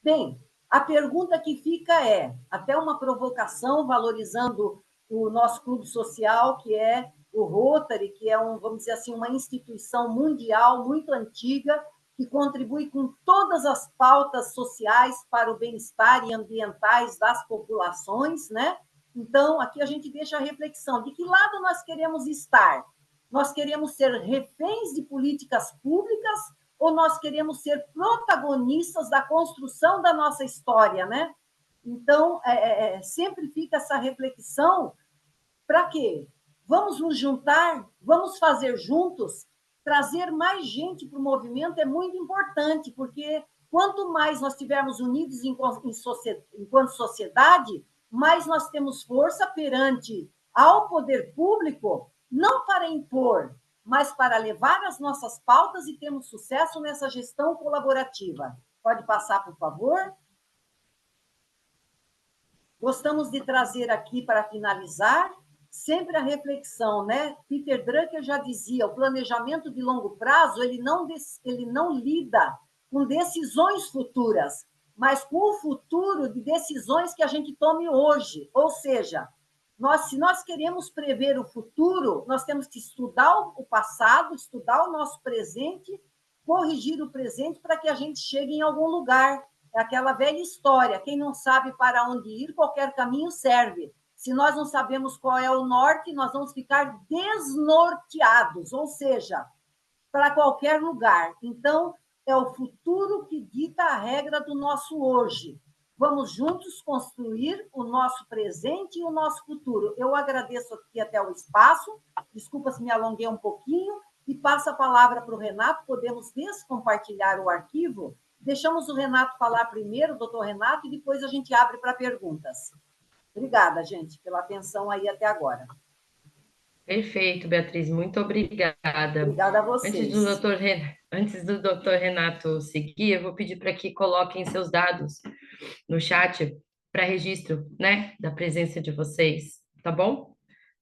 Speaker 2: Bem, a pergunta que fica é, até uma provocação, valorizando o nosso clube social, que é o Rotary, que é, vamos dizer assim, uma instituição mundial muito antiga, que contribui com todas as pautas sociais para o bem-estar e ambientais das populações, né? Então, aqui a gente deixa a reflexão, de que lado nós queremos estar? Nós queremos ser reféns de políticas públicas ou nós queremos ser protagonistas da construção da nossa história, né? Então, sempre fica essa reflexão, para quê? Vamos nos juntar, vamos fazer juntos, trazer mais gente para o movimento é muito importante, porque quanto mais nós estivermos unidos enquanto sociedade, mais nós temos força perante ao poder público, não para impor, mas para levar as nossas pautas e termos sucesso nessa gestão colaborativa. Pode passar, por favor? Gostamos de trazer aqui, para finalizar, sempre a reflexão, né? Peter Drucker já dizia, o planejamento de longo prazo, ele não lida com decisões futuras, mas com o futuro de decisões que a gente tome hoje. Ou seja, se nós queremos prever o futuro, nós temos que estudar o passado, estudar o nosso presente, corrigir o presente para que a gente chegue em algum lugar. É aquela velha história, quem não sabe para onde ir, qualquer caminho serve. Se nós não sabemos qual é o norte, nós vamos ficar desnorteados, ou seja, para qualquer lugar. Então, é o futuro que dita a regra do nosso hoje. Vamos juntos construir o nosso presente e o nosso futuro. Eu agradeço aqui até o espaço, desculpa se me alonguei um pouquinho, e passo a palavra para o Renato. Podemos descompartilhar o arquivo? Deixamos o Renato falar primeiro, o doutor Renato, e depois a gente abre para perguntas. Obrigada, gente, pela atenção aí até agora.
Speaker 3: Perfeito, Beatriz, muito obrigada.
Speaker 2: Obrigada a vocês.
Speaker 3: Antes do doutor Renato seguir, eu vou pedir para que coloquem seus dados no chat para registro, né, da presença de vocês, tá bom?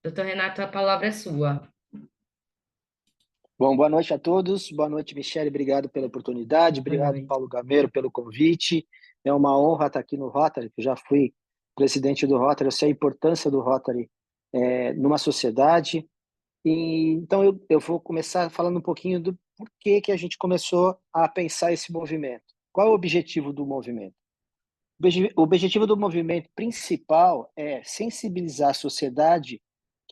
Speaker 3: Doutor Renato, a palavra é sua.
Speaker 6: Bom, boa noite a todos. Boa noite, Michele. Obrigado pela oportunidade. Obrigado, Paulo Gameiro, pelo convite. É uma honra estar aqui no Rotary, que eu já fui presidente do Rotary. Eu sei a importância do Rotary numa sociedade. Então, eu vou começar falando um pouquinho do porquê que a gente começou a pensar esse movimento. Qual é o objetivo do movimento? O objetivo do movimento principal é sensibilizar a sociedade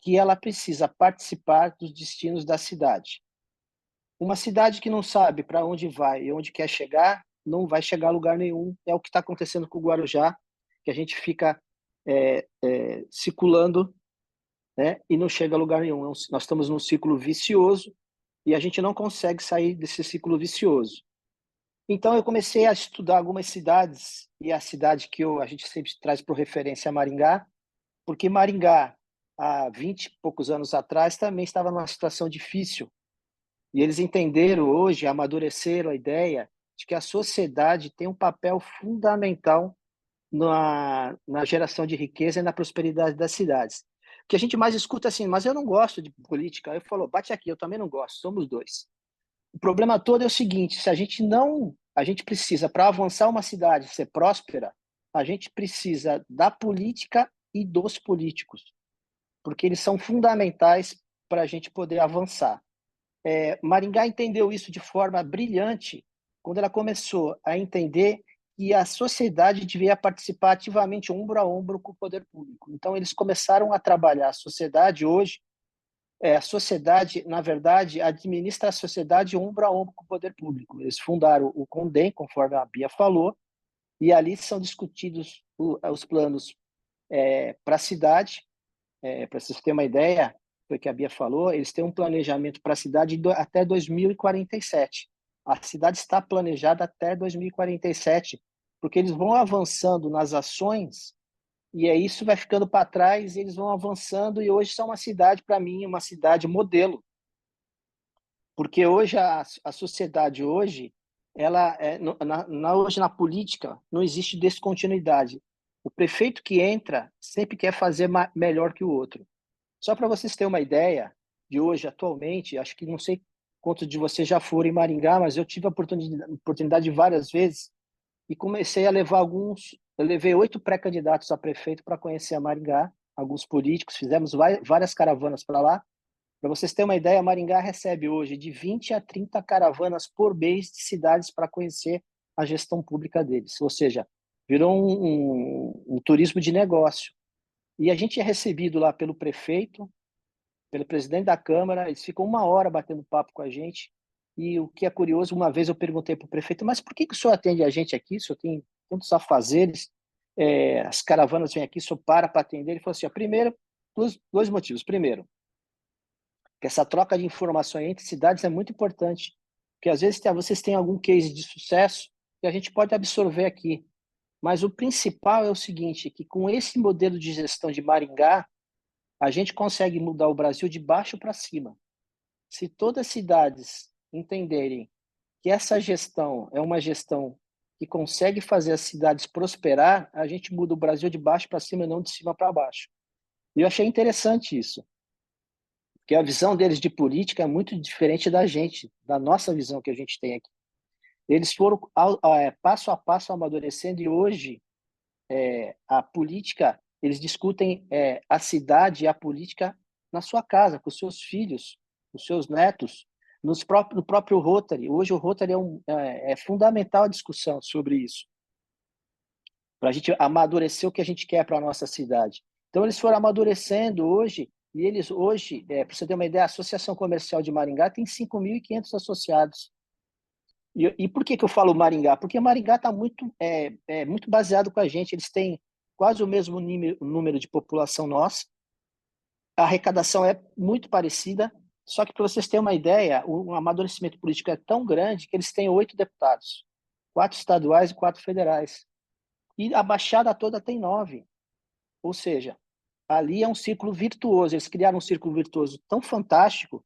Speaker 6: que ela precisa participar dos destinos da cidade. Uma cidade que não sabe para onde vai e onde quer chegar, não vai chegar a lugar nenhum. É o que está acontecendo com o Guarujá, que a gente fica circulando, né, e não chega a lugar nenhum. Nós estamos num ciclo vicioso e a gente não consegue sair desse ciclo vicioso. Então, eu comecei a estudar algumas cidades, e a cidade que a gente sempre traz por referência é Maringá, porque Maringá, há 20 e poucos anos atrás, também estava numa situação difícil. E eles entenderam hoje, amadureceram a ideia de que a sociedade tem um papel fundamental na geração de riqueza e na prosperidade das cidades. O que a gente mais escuta assim, mas eu não gosto de política. Eu falo, bate aqui, eu também não gosto, somos dois. O problema todo é o seguinte, se a gente precisa, para avançar uma cidade, ser próspera, a gente precisa da política e dos políticos, porque eles são fundamentais para a gente poder avançar. Maringá entendeu isso de forma brilhante quando ela começou a entender que a sociedade devia participar ativamente, ombro a ombro, com o poder público. Então, eles começaram a trabalhar a sociedade hoje a sociedade, na verdade, administra a sociedade ombro a ombro com o poder público. Eles fundaram o CONDEM, conforme a Bia falou, e ali são discutidos os planos para a cidade. Para vocês terem uma ideia, foi o que a Bia falou, eles têm um planejamento para a cidade até 2047. A cidade está planejada até 2047, porque eles vão avançando nas ações e aí isso vai ficando para trás, e eles vão avançando, e hoje são uma cidade, para mim, uma cidade modelo. Porque hoje a sociedade hoje, ela hoje na política não existe descontinuidade. O prefeito que entra sempre quer fazer melhor que o outro. Só para vocês terem uma ideia de hoje, atualmente, acho que não sei quantos de vocês já foram em Maringá, mas eu tive a oportunidade várias vezes e comecei a levar eu levei 8 pré-candidatos a prefeito para conhecer a Maringá, alguns políticos, fizemos várias caravanas para lá. Para vocês terem uma ideia, Maringá recebe hoje de 20 a 30 caravanas por mês de cidades para conhecer a gestão pública deles. Ou seja, virou um turismo de negócio. E a gente é recebido lá pelo prefeito, pelo presidente da Câmara, eles ficam 1 hora batendo papo com a gente. E o que é curioso, uma vez eu perguntei para o prefeito, mas por que o senhor atende a gente aqui? O senhor tem tantos afazeres, as caravanas vêm aqui, o senhor para atender. Ele falou assim, primeiro, dois motivos. Primeiro, que essa troca de informações entre cidades é muito importante, porque às vezes vocês têm algum case de sucesso que a gente pode absorver aqui. Mas o principal é o seguinte, que com esse modelo de gestão de Maringá, a gente consegue mudar o Brasil de baixo para cima. Se todas as cidades entenderem que essa gestão é uma gestão que consegue fazer as cidades prosperar, a gente muda o Brasil de baixo para cima e não de cima para baixo. E eu achei interessante isso, porque a visão deles de política é muito diferente da gente, da nossa visão que a gente tem aqui. Eles foram passo a passo amadurecendo e hoje a política, eles discutem a cidade e a política na sua casa, com os seus filhos, com os seus netos, no próprio Rotary. Hoje o Rotary é fundamental a discussão sobre isso, para a gente amadurecer o que a gente quer para a nossa cidade. Então eles foram amadurecendo hoje, e eles hoje, para você ter uma ideia, a Associação Comercial de Maringá tem 5.500 associados. E por que eu falo Maringá? Porque Maringá está muito baseado com a gente. Eles têm quase o mesmo número de população nossa. A arrecadação é muito parecida, só que para vocês terem uma ideia, o amadurecimento político é tão grande que eles têm 8 deputados, 4 estaduais e 4 federais. E a Baixada toda tem 9. Ou seja, ali é um círculo virtuoso. Eles criaram um círculo virtuoso tão fantástico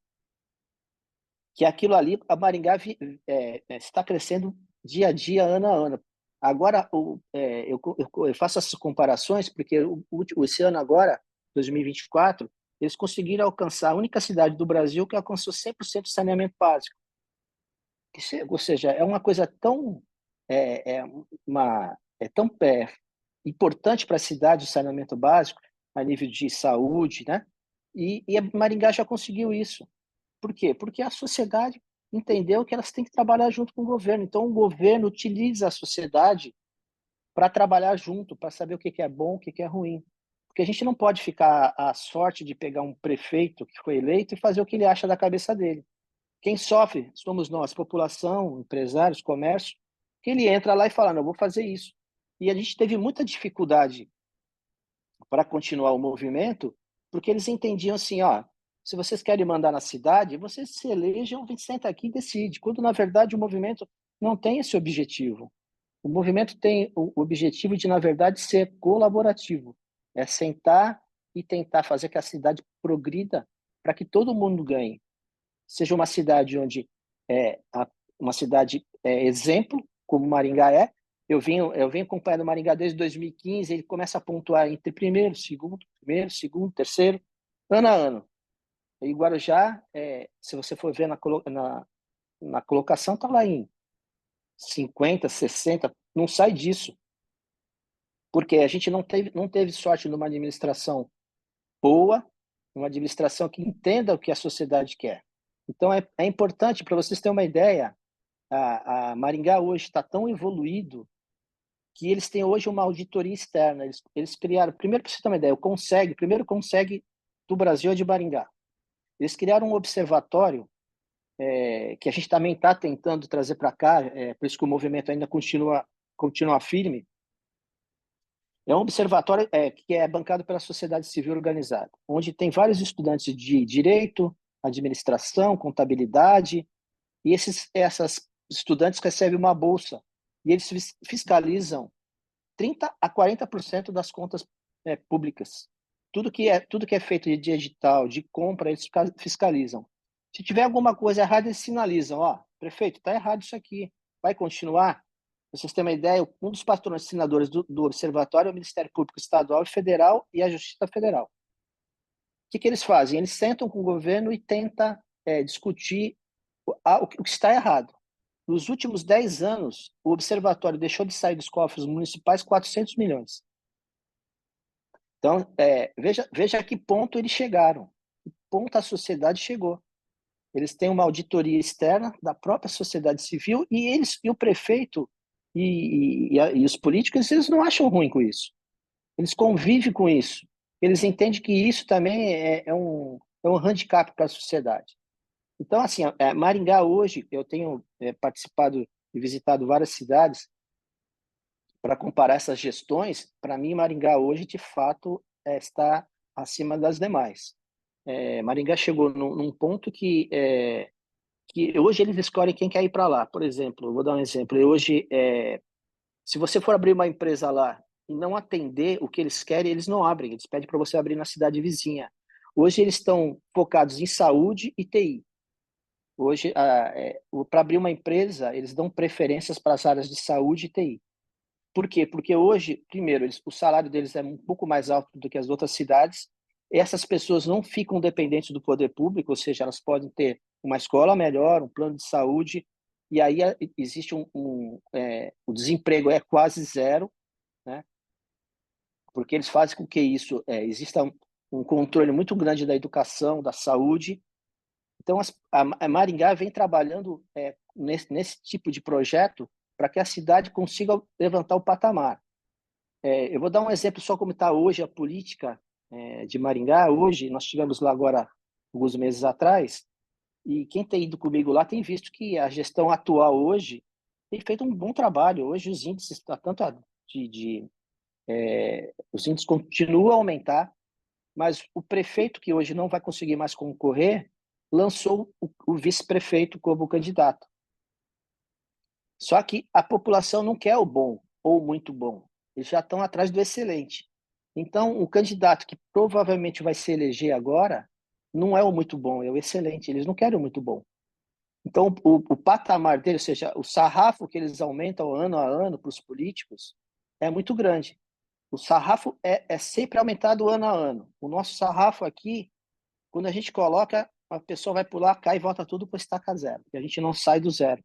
Speaker 6: que aquilo ali, a Maringá está crescendo dia a dia, ano a ano. Agora, eu faço essas comparações porque esse ano agora, 2024, eles conseguiram alcançar a única cidade do Brasil que alcançou 100% de saneamento básico. Ou seja, é uma coisa tão, tão importante para a cidade o saneamento básico, a nível de saúde, né? E a Maringá já conseguiu isso. Por quê? Porque a sociedade entendeu que elas têm que trabalhar junto com o governo. Então, o governo utiliza a sociedade para trabalhar junto, para saber o que é bom, o que é ruim. Porque a gente não pode ficar à sorte de pegar um prefeito que foi eleito e fazer o que ele acha da cabeça dele. Quem sofre somos nós, população, empresários, comércio, que ele entra lá e fala, não, vou fazer isso. E a gente teve muita dificuldade para continuar o movimento, porque eles entendiam assim, se vocês querem mandar na cidade, vocês se elejam, senta aqui e decide. Quando, na verdade, o movimento não tem esse objetivo. O movimento tem o objetivo de, na verdade, ser colaborativo. É sentar e tentar fazer que a cidade progrida para que todo mundo ganhe. Seja uma cidade onde uma cidade exemplo, como Maringá é. Eu venho acompanhando Maringá desde 2015, ele começa a pontuar entre primeiro, segundo, terceiro, ano a ano. E Guarujá, se você for ver na colocação, está lá em 50, 60, não sai disso. Porque a gente não teve sorte numa administração boa, uma administração que entenda o que a sociedade quer. Então, é importante, para vocês terem uma ideia, a Maringá hoje está tão evoluído que eles têm hoje uma auditoria externa. Eles criaram, primeiro, para você ter uma ideia, o primeiro Conseg do Brasil é de Maringá. Eles criaram um observatório que a gente também está tentando trazer para cá, por isso que o movimento ainda continua firme. É um observatório que é bancado pela sociedade civil organizada, onde tem vários estudantes de direito, administração, contabilidade, e essas estudantes recebem uma bolsa, e eles fiscalizam 30% a 40% das contas públicas. Tudo que é feito de edital, de compra, eles fiscalizam. Se tiver alguma coisa errada, eles sinalizam, prefeito, está errado isso aqui, vai continuar? Para vocês terem uma ideia, um dos patrocinadores do observatório é o Ministério Público Estadual e Federal e a Justiça Federal. O que eles fazem? Eles sentam com o governo e tentam discutir o que está errado. Nos últimos 10 anos, o observatório deixou de sair dos cofres municipais 400 milhões. Então, veja a que ponto eles chegaram, que ponto a sociedade chegou. Eles têm uma auditoria externa da própria sociedade civil e o prefeito e os políticos, eles não acham ruim com isso. Eles convivem com isso. Eles entendem que isso também é um handicap para a sociedade. Então, assim, Maringá hoje, eu tenho participado e visitado várias cidades para comparar essas gestões. Para mim, Maringá hoje, de fato, está acima das demais. Maringá chegou num ponto que hoje eles escolhem quem quer ir para lá. Por exemplo, eu vou dar um exemplo. Hoje, se você for abrir uma empresa lá e não atender o que eles querem, eles não abrem. Eles pedem para você abrir na cidade vizinha. Hoje eles estão focados em saúde e TI. Hoje, para abrir uma empresa, eles dão preferências para as áreas de saúde e TI. Por quê? Porque hoje, primeiro, o salário deles é um pouco mais alto do que as outras cidades. Essas pessoas não ficam dependentes do poder público, ou seja, elas podem ter uma escola melhor, um plano de saúde, e aí existe o desemprego é quase zero, né? Porque eles fazem com que isso exista um controle muito grande da educação, da saúde. Então, a Maringá vem trabalhando nesse tipo de projeto para que a cidade consiga levantar o patamar. Eu vou dar um exemplo só como está hoje a política de Maringá. Hoje, nós estivemos lá agora, alguns meses atrás, e quem tem ido comigo lá tem visto que a gestão atual hoje tem feito um bom trabalho. Hoje os índices, os índices continuam a aumentar, mas o prefeito, que hoje não vai conseguir mais concorrer, lançou o vice-prefeito como candidato. Só que a população não quer o bom ou muito bom. Eles já estão atrás do excelente. Então, o candidato que provavelmente vai se eleger agora não é o muito bom, é o excelente. Eles não querem o muito bom. Então, o patamar deles, ou seja, o sarrafo que eles aumentam ano a ano para os políticos é muito grande. O sarrafo é sempre aumentado ano a ano. O nosso sarrafo aqui, quando a gente coloca, a pessoa vai pular, cai e volta tudo para estaca zero. E a gente não sai do zero.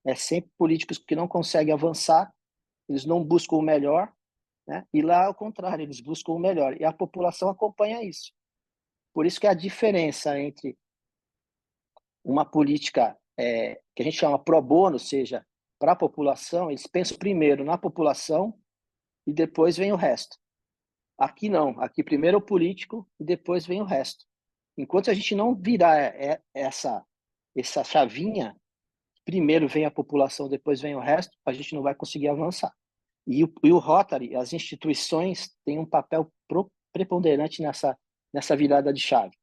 Speaker 6: É sempre políticos que não conseguem avançar, eles não buscam o melhor, né? E lá, ao contrário, eles buscam o melhor. E a população acompanha isso. Por isso que a diferença entre uma política que a gente chama pro bono, ou seja, para a população, eles pensam primeiro na população e depois vem o resto. Aqui não. Aqui primeiro é o político e depois vem o resto. Enquanto a gente não virar essa chavinha, primeiro vem a população, depois vem o resto, a gente não vai conseguir avançar. E o Rotary, as instituições, têm um papel preponderante nessa virada de chave.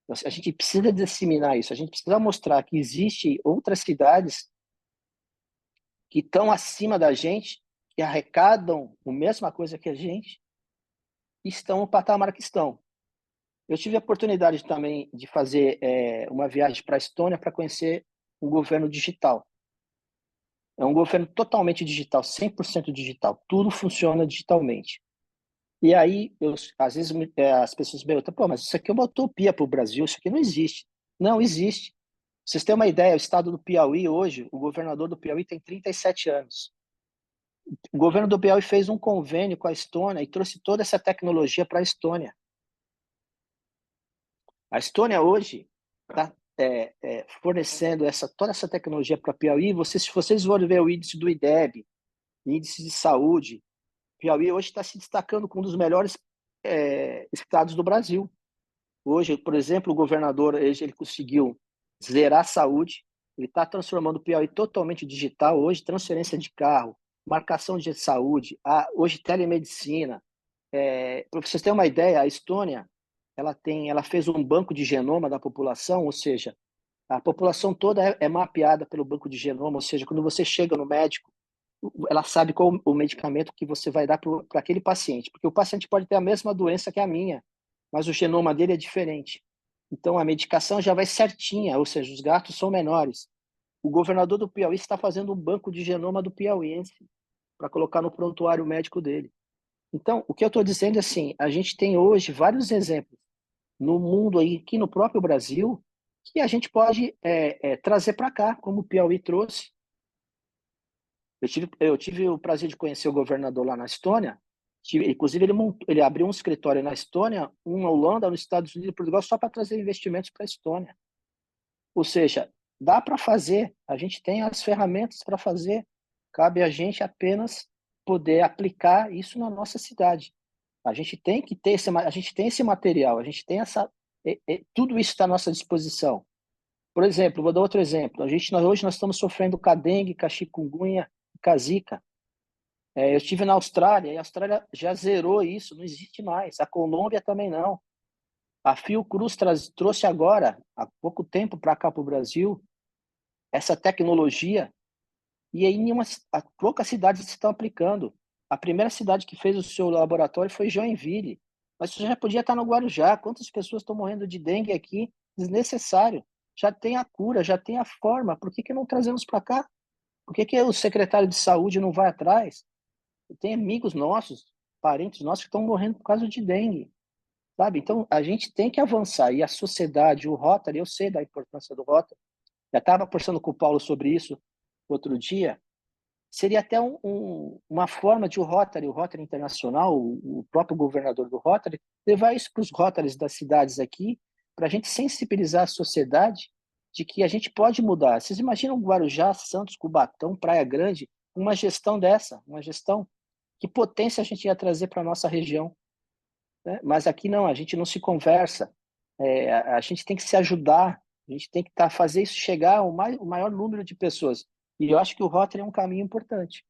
Speaker 6: A gente precisa disseminar isso, a gente precisa mostrar que existem outras cidades que estão acima da gente, que arrecadam a mesma coisa que a gente, e estão no patamar que estão. Eu tive a oportunidade também de fazer uma viagem para a Estônia para conhecer um governo digital. É um governo totalmente digital, 100% digital. Tudo funciona digitalmente. E aí, às vezes, as pessoas me perguntam, pô, mas isso aqui é uma utopia para o Brasil, isso aqui não existe. Não, existe. Pra vocês terem uma ideia, o estado do Piauí hoje, o governador do Piauí tem 37 anos. O governo do Piauí fez um convênio com a Estônia e trouxe toda essa tecnologia para a Estônia. A Estônia hoje está fornecendo toda essa tecnologia para Piauí. Se vocês forem ver o índice do IDEB, índice de saúde, Piauí hoje está se destacando como um dos melhores estados do Brasil. Hoje, por exemplo, o governador ele conseguiu zerar a saúde, ele está transformando o Piauí totalmente digital. Hoje, transferência de carro, marcação de saúde, hoje telemedicina. Para vocês terem uma ideia, a Estônia ela fez um banco de genoma da população, ou seja, a população toda é mapeada pelo banco de genoma, ou seja, quando você chega no médico, ela sabe qual o medicamento que você vai dar para aquele paciente, porque o paciente pode ter a mesma doença que a minha, mas o genoma dele é diferente. Então, a medicação já vai certinha, ou seja, os gastos são menores. O governador do Piauí está fazendo um banco de genoma do piauiense para colocar no prontuário médico dele. Então, o que eu estou dizendo é assim, a gente tem hoje vários exemplos no mundo aí, aqui no próprio Brasil, que a gente pode trazer para cá, como o Piauí trouxe. Eu tive o prazer de conhecer o governador lá na Estônia. Inclusive, ele abriu um escritório na Estônia, um na Holanda, nos Estados Unidos e Portugal, só para trazer investimentos para a Estônia. Ou seja, dá para fazer, a gente tem as ferramentas para fazer, cabe a gente apenas poder aplicar isso na nossa cidade. A gente tem que ter a gente tem esse material, a gente tem tudo isso está à nossa disposição. Por exemplo, vou dar outro exemplo. Hoje nós estamos sofrendo com a dengue, com a chikungunya, com a zika. Eu estive na Austrália e a Austrália já zerou isso, não existe mais. A Colômbia também não. A Fiocruz trouxe agora, há pouco tempo, para cá, para o Brasil, essa tecnologia, e aí poucas cidades estão aplicando. A primeira cidade que fez o seu laboratório foi Joinville, mas você já podia estar no Guarujá. Quantas pessoas estão morrendo de dengue aqui? Desnecessário. Já tem a cura, já tem a forma. Por que não trazemos para cá? Por que o secretário de saúde não vai atrás? Tem amigos nossos, parentes nossos que estão morrendo por causa de dengue, sabe? Então, a gente tem que avançar. E a sociedade, o Rotary, eu sei da importância do Rotary. Já estava conversando com o Paulo sobre isso outro dia. Seria até uma forma de o Rotary Internacional, o próprio governador do Rotary, levar isso para os Rotarys das cidades aqui, para a gente sensibilizar a sociedade de que a gente pode mudar. Vocês imaginam Guarujá, Santos, Cubatão, Praia Grande, uma gestão dessa, uma gestão, que potência a gente ia trazer para a nossa região, né? Mas aqui não, a gente não se conversa, a gente tem que se ajudar, a gente tem que fazer isso chegar ao o maior número de pessoas. E eu acho que o Rotary é um caminho importante.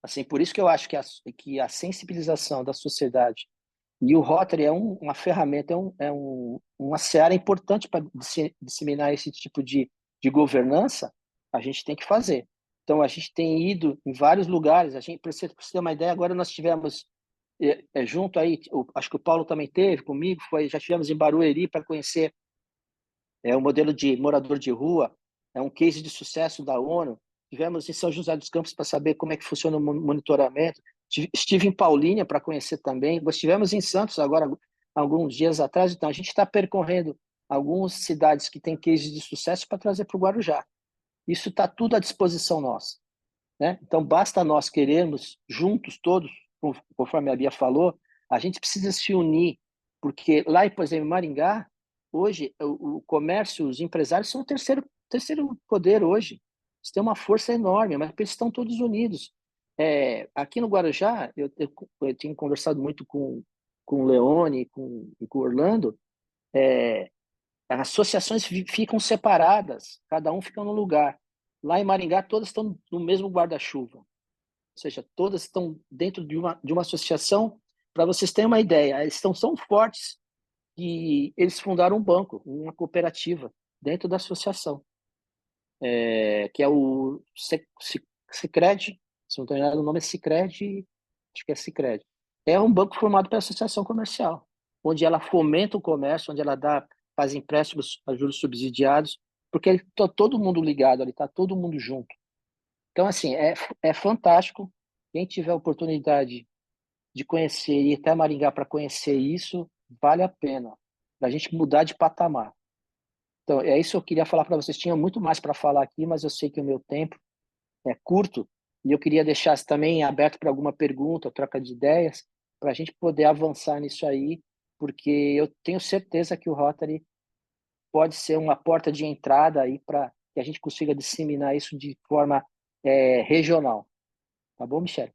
Speaker 6: Assim, por isso que eu acho que a sensibilização da sociedade e o Rotary é uma ferramenta, uma seara importante para disseminar esse tipo de governança, a gente tem que fazer. Então, a gente tem ido em vários lugares, para você ter uma ideia, agora nós tivemos junto aí, acho que o Paulo também teve comigo, já tivemos em Barueri para conhecer o modelo de morador de rua, é um case de sucesso da ONU. Tivemos em São José dos Campos para saber como é que funciona o monitoramento. Estive em Paulínia para conhecer também. Estivemos em Santos agora, alguns dias atrás. Então, a gente está percorrendo algumas cidades que têm cases de sucesso para trazer para o Guarujá. Isso está tudo à disposição nossa, né? Então, basta nós querermos, juntos todos, conforme a Bia falou, a gente precisa se unir, porque lá, por exemplo, em Maringá, hoje, o comércio, os empresários são o terceiro poder hoje. Eles têm uma força enorme, mas eles estão todos unidos. Aqui no Guarujá, eu tenho conversado muito com o Leone e com o Orlando, as associações ficam separadas, cada um fica num lugar. Lá em Maringá, todas estão no mesmo guarda-chuva. Ou seja, todas estão dentro de uma associação. Para vocês terem uma ideia, eles estão tão fortes que eles fundaram um banco, uma cooperativa, dentro da associação, que é o Sicredi, se não estou enganado, o nome é Sicredi, acho que é Sicredi. É um banco formado pela associação comercial, onde ela fomenta o comércio, onde ela faz empréstimos a juros subsidiados, porque está todo mundo ligado ali, está todo mundo junto. Então, assim, é fantástico. Quem tiver a oportunidade de conhecer e ir até Maringá para conhecer isso, vale a pena, para a gente mudar de patamar. Então, é isso que eu queria falar para vocês. Tinha muito mais para falar aqui, mas eu sei que o meu tempo é curto e eu queria deixar também aberto para alguma pergunta, troca de ideias, para a gente poder avançar nisso aí, porque eu tenho certeza que o Rotary pode ser uma porta de entrada aí para que a gente consiga disseminar isso de forma regional. Tá bom, Michele?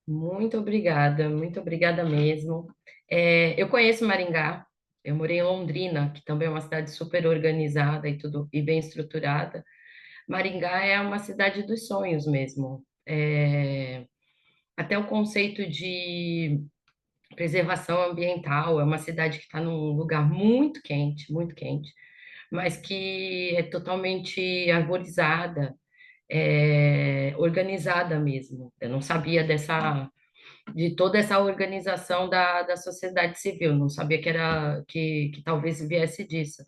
Speaker 3: Muito obrigada mesmo. Eu conheço Maringá, eu morei em Londrina, que também é uma cidade super organizada e tudo e bem estruturada. Maringá é uma cidade dos sonhos mesmo. Até o conceito de preservação ambiental, é uma cidade que está num lugar muito quente, mas que é totalmente arborizada, organizada mesmo. Eu não sabia de toda essa organização da sociedade civil, não sabia que talvez viesse disso.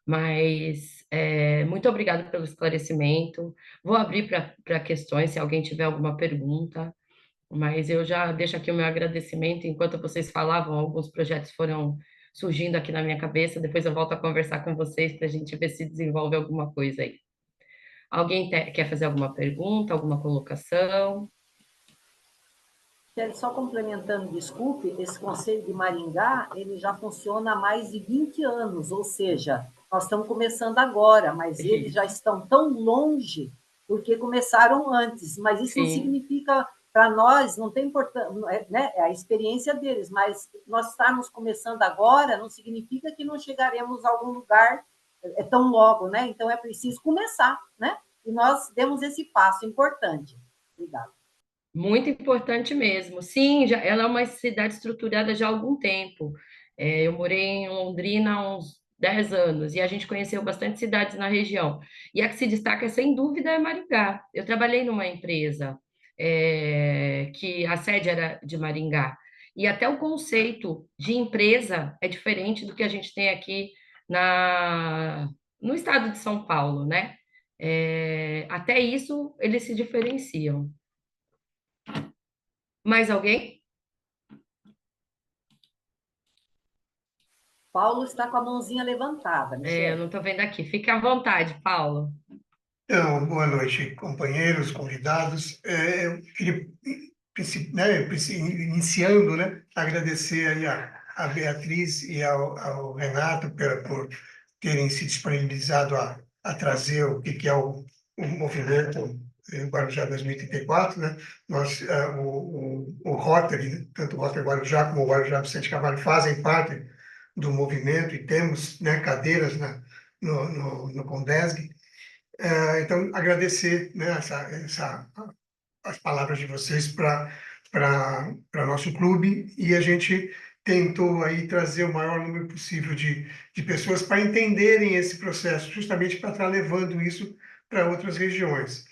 Speaker 3: Mas muito obrigada pelo esclarecimento. Vou abrir para questões, se alguém tiver alguma pergunta, mas eu já deixo aqui o meu agradecimento. Enquanto vocês falavam, alguns projetos foram surgindo aqui na minha cabeça. Depois eu volto a conversar com vocês para a gente ver se desenvolve alguma coisa aí. Alguém quer fazer alguma pergunta, alguma colocação?
Speaker 2: Só complementando, desculpe, esse Conselho de Maringá, ele já funciona há mais de 20 anos, ou seja, nós estamos começando agora, mas eles já estão tão longe porque começaram antes, mas isso não
Speaker 3: Sim.
Speaker 2: significa, para nós, não tem importância, né? É a experiência deles, mas nós estarmos começando agora não significa que não chegaremos a algum lugar tão logo, né? Então é preciso começar, né? E nós demos esse passo importante. Obrigada.
Speaker 3: Muito importante mesmo. Sim, ela é uma cidade estruturada já há algum tempo. Eu morei em Londrina há uns 10 anos e a gente conheceu bastante cidades na região. E a que se destaca, sem dúvida, é Maringá. Eu trabalhei numa empresa que a sede era de Maringá. E até o conceito de empresa é diferente do que a gente tem aqui no estado de São Paulo, né? Até isso eles se diferenciam. Mais alguém?
Speaker 2: Paulo está com a mãozinha levantada,
Speaker 3: Eu
Speaker 2: Michele.
Speaker 3: não estou vendo aqui. Fique à vontade, Paulo.
Speaker 1: Então, boa noite, companheiros, convidados. Eu queria, né, iniciando, né, agradecer aí a Beatriz e ao Renato por terem se disponibilizado a trazer o que é o movimento Guarujá 2034, né? O Rotary, né, tanto o Rotary Guarujá como o Guarujá Vicente Carvalho fazem parte do movimento e temos, né, cadeiras no Condesg. Então, agradecer, né, as palavras de vocês para nosso clube, e a gente tentou aí trazer o maior número possível de pessoas para entenderem esse processo, justamente para estar levando isso para outras regiões.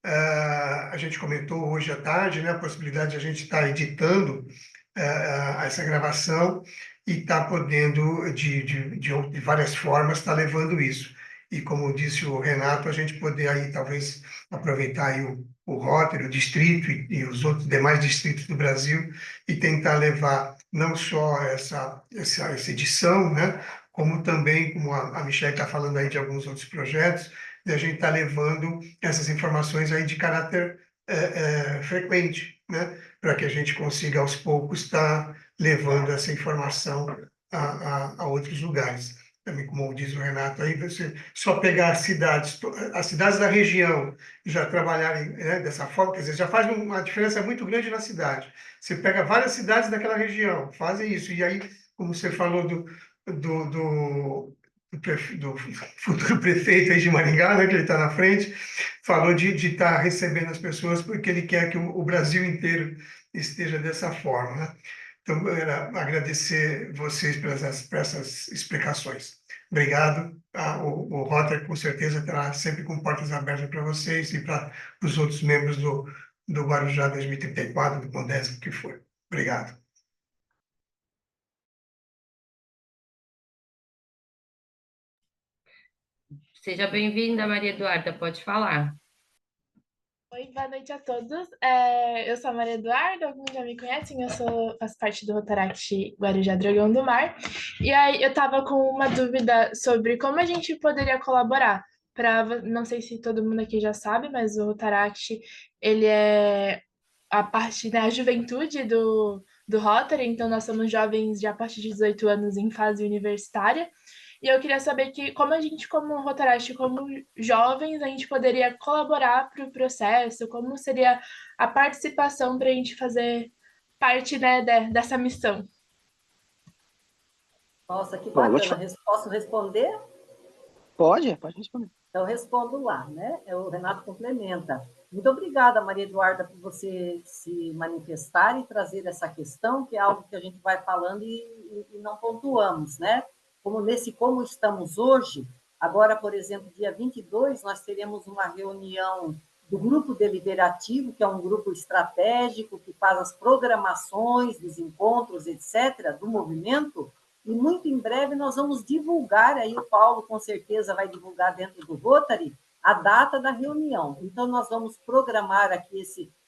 Speaker 1: A gente comentou hoje à tarde, né, a possibilidade de a gente estar editando essa gravação e estar podendo, de várias formas, estar levando isso. E como disse o Renato, a gente poder aí talvez aproveitar aí o Rotary, o distrito e os outros demais distritos do Brasil e tentar levar não só essa edição, né, como também, como a Michelle está falando aí de alguns outros projetos, de a gente estar levando essas informações aí de caráter frequente, né, para que a gente consiga aos poucos estar levando essa informação a outros lugares. Também, como diz o Renato, aí você só pegar as cidades da região e já trabalharem, né, dessa forma, quer dizer, já faz uma diferença muito grande na cidade. Você pega várias cidades daquela região, fazem isso, e aí, como você falou do, do, do futuro prefeito aí de Maringá, né, que ele está na frente, falou de estar recebendo as pessoas porque ele quer que o Brasil inteiro esteja dessa forma, né? Então, era agradecer vocês por essas explicações. Obrigado. O Rotary, com certeza, estará sempre com portas abertas para vocês e para os outros membros do Guarujá 2034, do Condesb, que for. Obrigado.
Speaker 3: Seja bem-vinda, Maria Eduarda, pode falar.
Speaker 7: Oi, boa noite a todos. Eu sou a Maria Eduarda, alguns já me conhecem, faço parte do Rotaract Guarujá Dragão do Mar. E aí eu estava com uma dúvida sobre como a gente poderia colaborar. Não sei se todo mundo aqui já sabe, mas o Rotaract, ele é a parte, né, a juventude do Rotary, então nós somos jovens de a partir de 18 anos em fase universitária. E eu queria saber que, como a gente, como Rotaract, como jovens, a gente poderia colaborar para o processo, como seria a participação para a gente fazer parte, né, dessa missão.
Speaker 2: Nossa, que
Speaker 6: Bom, eu vou te
Speaker 2: bacana. Posso responder?
Speaker 6: Pode responder.
Speaker 2: Então, eu respondo lá, né? O Renato complementa. Muito obrigada, Maria Eduarda, por você se manifestar e trazer essa questão, que é algo que a gente vai falando e não pontuamos, né? Como estamos hoje, agora, por exemplo, dia 22, nós teremos uma reunião do grupo deliberativo, que é um grupo estratégico que faz as programações dos encontros, etc., do movimento, e muito em breve nós vamos divulgar, aí o Paulo com certeza vai divulgar dentro do Rotary, a data da reunião. Então, nós vamos programar aqui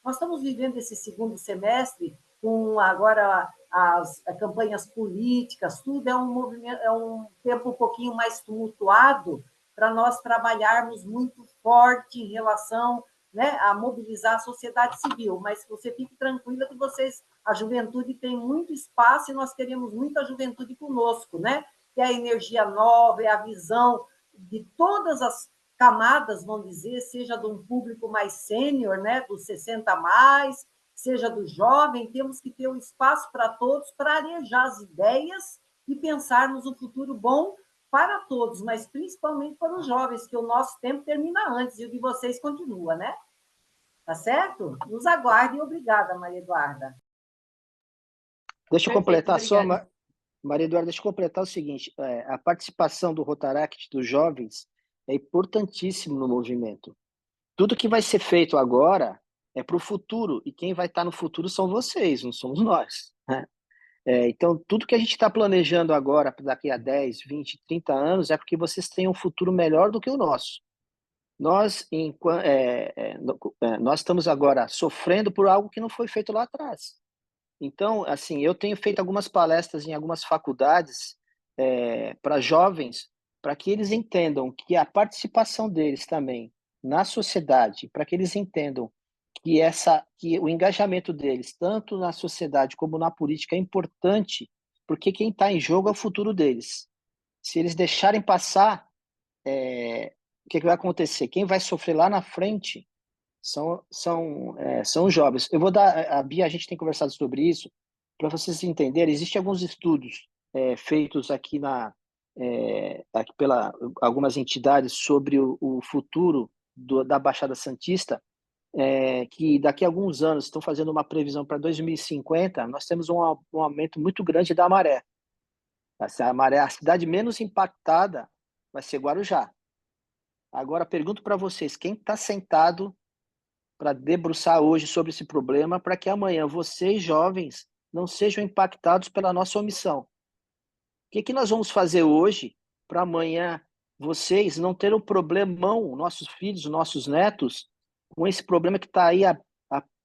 Speaker 2: nós estamos vivendo esse segundo semestre com agora as campanhas políticas, tudo é um movimento, é um tempo um pouquinho mais tumultuado para nós trabalharmos muito forte em relação, né, a mobilizar a sociedade civil, mas você fique tranquila que a juventude tem muito espaço e nós queremos muita juventude conosco, né? Que é a energia nova, é a visão de todas as camadas, vamos dizer, seja de um público mais sênior, né, dos 60 a mais, seja do jovem, temos que ter um espaço para todos, para arejar as ideias e pensarmos um futuro bom para todos, mas principalmente para os jovens, que o nosso tempo termina antes e o de vocês continua, né? Tá certo? Nos aguardem. Obrigada, Maria Eduarda.
Speaker 6: Deixa eu
Speaker 7: Perfeito,
Speaker 6: completar só,
Speaker 7: obrigada.
Speaker 6: Maria Eduarda, deixa eu completar o seguinte, a participação do Rotaract dos jovens é importantíssimo no movimento. Tudo que vai ser feito agora é para o futuro, e quem vai estar no futuro são vocês, não somos nós, né? Então, tudo que a gente está planejando agora, daqui a 10, 20, 30 anos, é porque vocês têm um futuro melhor do que o nosso. Nós estamos agora sofrendo por algo que não foi feito lá atrás. Então, assim, eu tenho feito algumas palestras em algumas faculdades para jovens, para que eles entendam que a participação deles também na sociedade, para que eles entendam que o engajamento deles, tanto na sociedade como na política, é importante, porque quem está em jogo é o futuro deles. Se eles deixarem passar, o que vai acontecer? Quem vai sofrer lá na frente são os jovens. Eu vou dar, a Bia, a gente tem conversado sobre isso, para vocês entenderem, existem alguns estudos feitos aqui aqui pela algumas entidades sobre o futuro da Baixada Santista, que daqui a alguns anos estão fazendo uma previsão para 2050, nós temos um aumento muito grande da maré. A cidade menos impactada vai ser Guarujá. Agora, pergunto para vocês, quem está sentado para debruçar hoje sobre esse problema, para que amanhã vocês, jovens, não sejam impactados pela nossa omissão? O que nós vamos fazer hoje para amanhã vocês não terem um problemão, nossos filhos, nossos netos, com esse problema que está aí há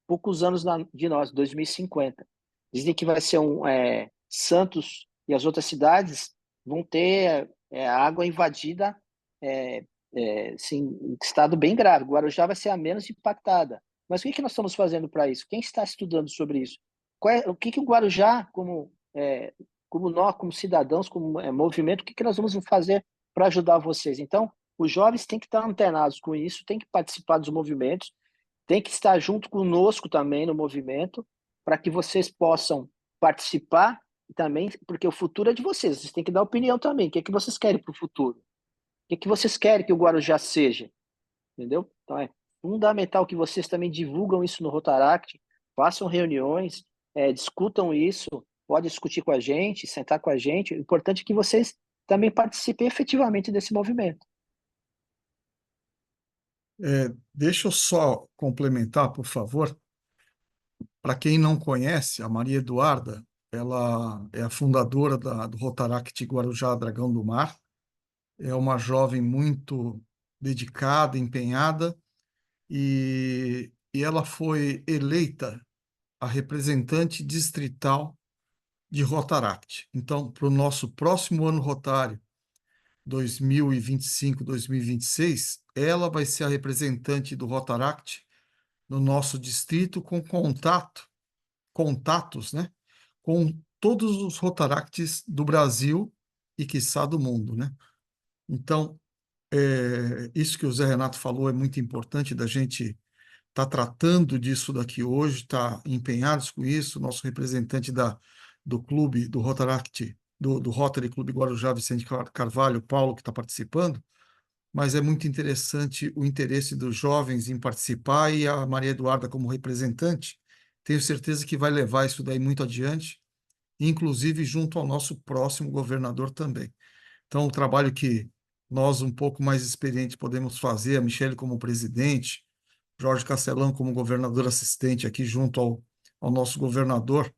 Speaker 6: poucos anos de nós, 2050. Dizem que vai ser Santos e as outras cidades vão ter a água invadida em estado bem grave. Guarujá vai ser a menos impactada. Mas o que nós estamos fazendo para isso? Quem está estudando sobre isso? O que o Guarujá, como nós, como cidadãos, como movimento, o que nós vamos fazer para ajudar vocês? Então, os jovens têm que estar antenados com isso, têm que participar dos movimentos, têm que estar junto conosco também no movimento, para que vocês possam participar também, porque o futuro é de vocês têm que dar opinião também. O que vocês querem para o futuro? O que vocês querem que o Guarujá seja? Entendeu? Então, é fundamental que vocês também divulgam isso no Rotaract, façam reuniões, discutam isso, pode discutir com a gente, sentar com a gente. O importante é que vocês também participem efetivamente desse movimento.
Speaker 8: Deixa eu só complementar, por favor. Para quem não conhece, a Maria Eduarda, ela é a fundadora do Rotaract Guarujá Dragão do Mar. É uma jovem muito dedicada, empenhada, e ela foi eleita a representante distrital de Rotaract. Então, para o nosso próximo ano rotário, 2025-2026, ela vai ser a representante do Rotaract no nosso distrito, com contatos, né, com todos os Rotaracts do Brasil e, quiçá, do mundo, né? Então, isso que o Zé Renato falou é muito importante da gente estar tratando disso daqui hoje, estar empenhados com isso. Nosso representante do clube, do Rotaract, do Rotary Clube Guarujá, Vicente Carvalho, Paulo, que está participando, mas é muito interessante o interesse dos jovens em participar e a Maria Eduarda como representante. Tenho certeza que vai levar isso daí muito adiante, inclusive junto ao nosso próximo governador também. Então, o trabalho que nós, um pouco mais experientes, podemos fazer, a Michele como presidente, Jorge Castelão como governador assistente aqui junto ao nosso governador,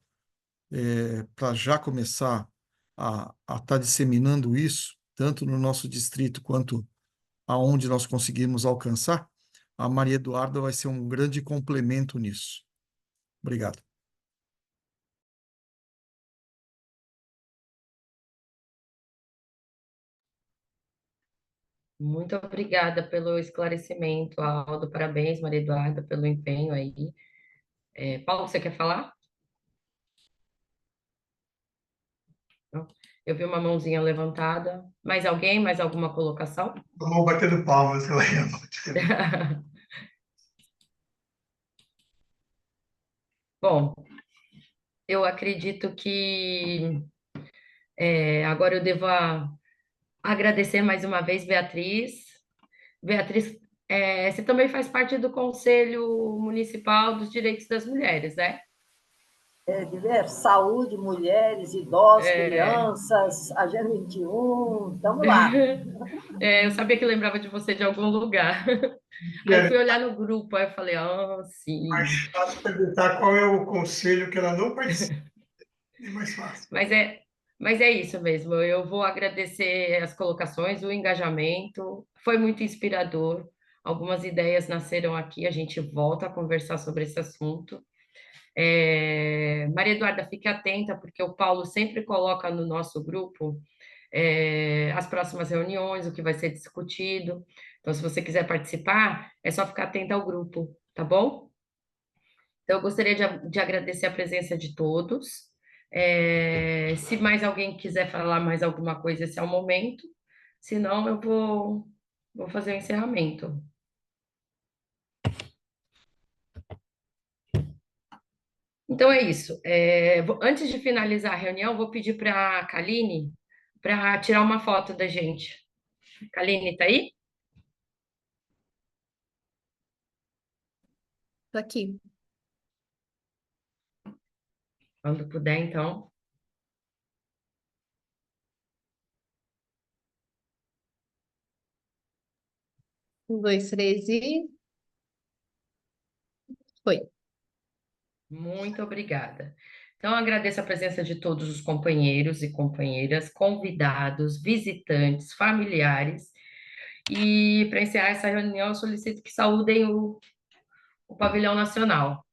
Speaker 8: para já começar a estar disseminando isso, tanto no nosso distrito quanto aonde nós conseguimos alcançar, a Maria Eduarda vai ser um grande complemento nisso. Obrigado.
Speaker 3: Muito obrigada pelo esclarecimento, Aldo. Parabéns, Maria Eduarda, pelo empenho aí. Paulo, você quer falar? Não? Eu vi uma mãozinha levantada. Mais alguém? Mais alguma colocação?
Speaker 1: A mão batendo palmas. Eu ia.
Speaker 3: Bom, eu acredito que agora eu devo agradecer mais uma vez, Beatriz. Beatriz, você também faz parte do Conselho Municipal dos Direitos das Mulheres, né?
Speaker 2: Saúde, mulheres, idosos,
Speaker 3: É,
Speaker 2: crianças, Agenda 21, estamos lá.
Speaker 3: eu sabia que lembrava de você de algum lugar. Aí eu
Speaker 1: É
Speaker 3: fui olhar no grupo, aí eu falei, sim.
Speaker 1: mais fácil perguntar qual é o conselho que ela não participa. É mais fácil.
Speaker 3: Mas é isso mesmo. Eu vou agradecer as colocações, o engajamento. Foi muito inspirador. Algumas ideias nasceram aqui. A gente volta a conversar sobre esse assunto. Maria Eduarda, fique atenta, porque o Paulo sempre coloca no nosso grupo as próximas reuniões, o que vai ser discutido. Então, se você quiser participar, é só ficar atenta ao grupo, tá bom? Então, eu gostaria de agradecer a presença de todos. Se mais alguém quiser falar mais alguma coisa, esse é o momento. Se não, eu vou fazer o encerramento. Então, é isso. Antes de finalizar a reunião, vou pedir para a Kaline para tirar uma foto da gente. Kaline, está aí?
Speaker 9: Tô aqui.
Speaker 3: Quando puder, então.
Speaker 9: 1, 2, 3 e... Foi.
Speaker 3: Muito obrigada. Então, agradeço a presença de todos os companheiros e companheiras, convidados, visitantes, familiares. E para encerrar essa reunião, eu solicito que saúdem o pavilhão nacional.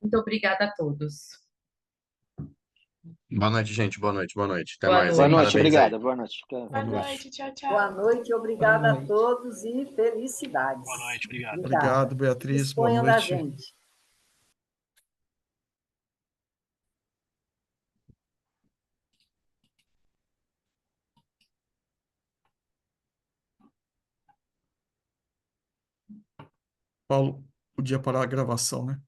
Speaker 3: Muito obrigada a todos.
Speaker 10: Boa noite, gente. Boa noite, boa noite. Até
Speaker 3: Boa
Speaker 10: mais
Speaker 6: Boa
Speaker 10: aí.
Speaker 3: noite.
Speaker 6: noite,
Speaker 10: Parabéns aí.
Speaker 6: obrigada. Boa noite.
Speaker 7: Boa noite, tchau, tchau.
Speaker 2: Boa noite, obrigada
Speaker 8: Boa
Speaker 2: a
Speaker 8: noite.
Speaker 2: todos e felicidades.
Speaker 11: Boa noite, obrigado.
Speaker 2: Obrigada.
Speaker 8: Obrigado, Beatriz. Boa
Speaker 2: Disponham da
Speaker 8: noite.
Speaker 2: gente.
Speaker 8: Paulo, podia parar a gravação, né?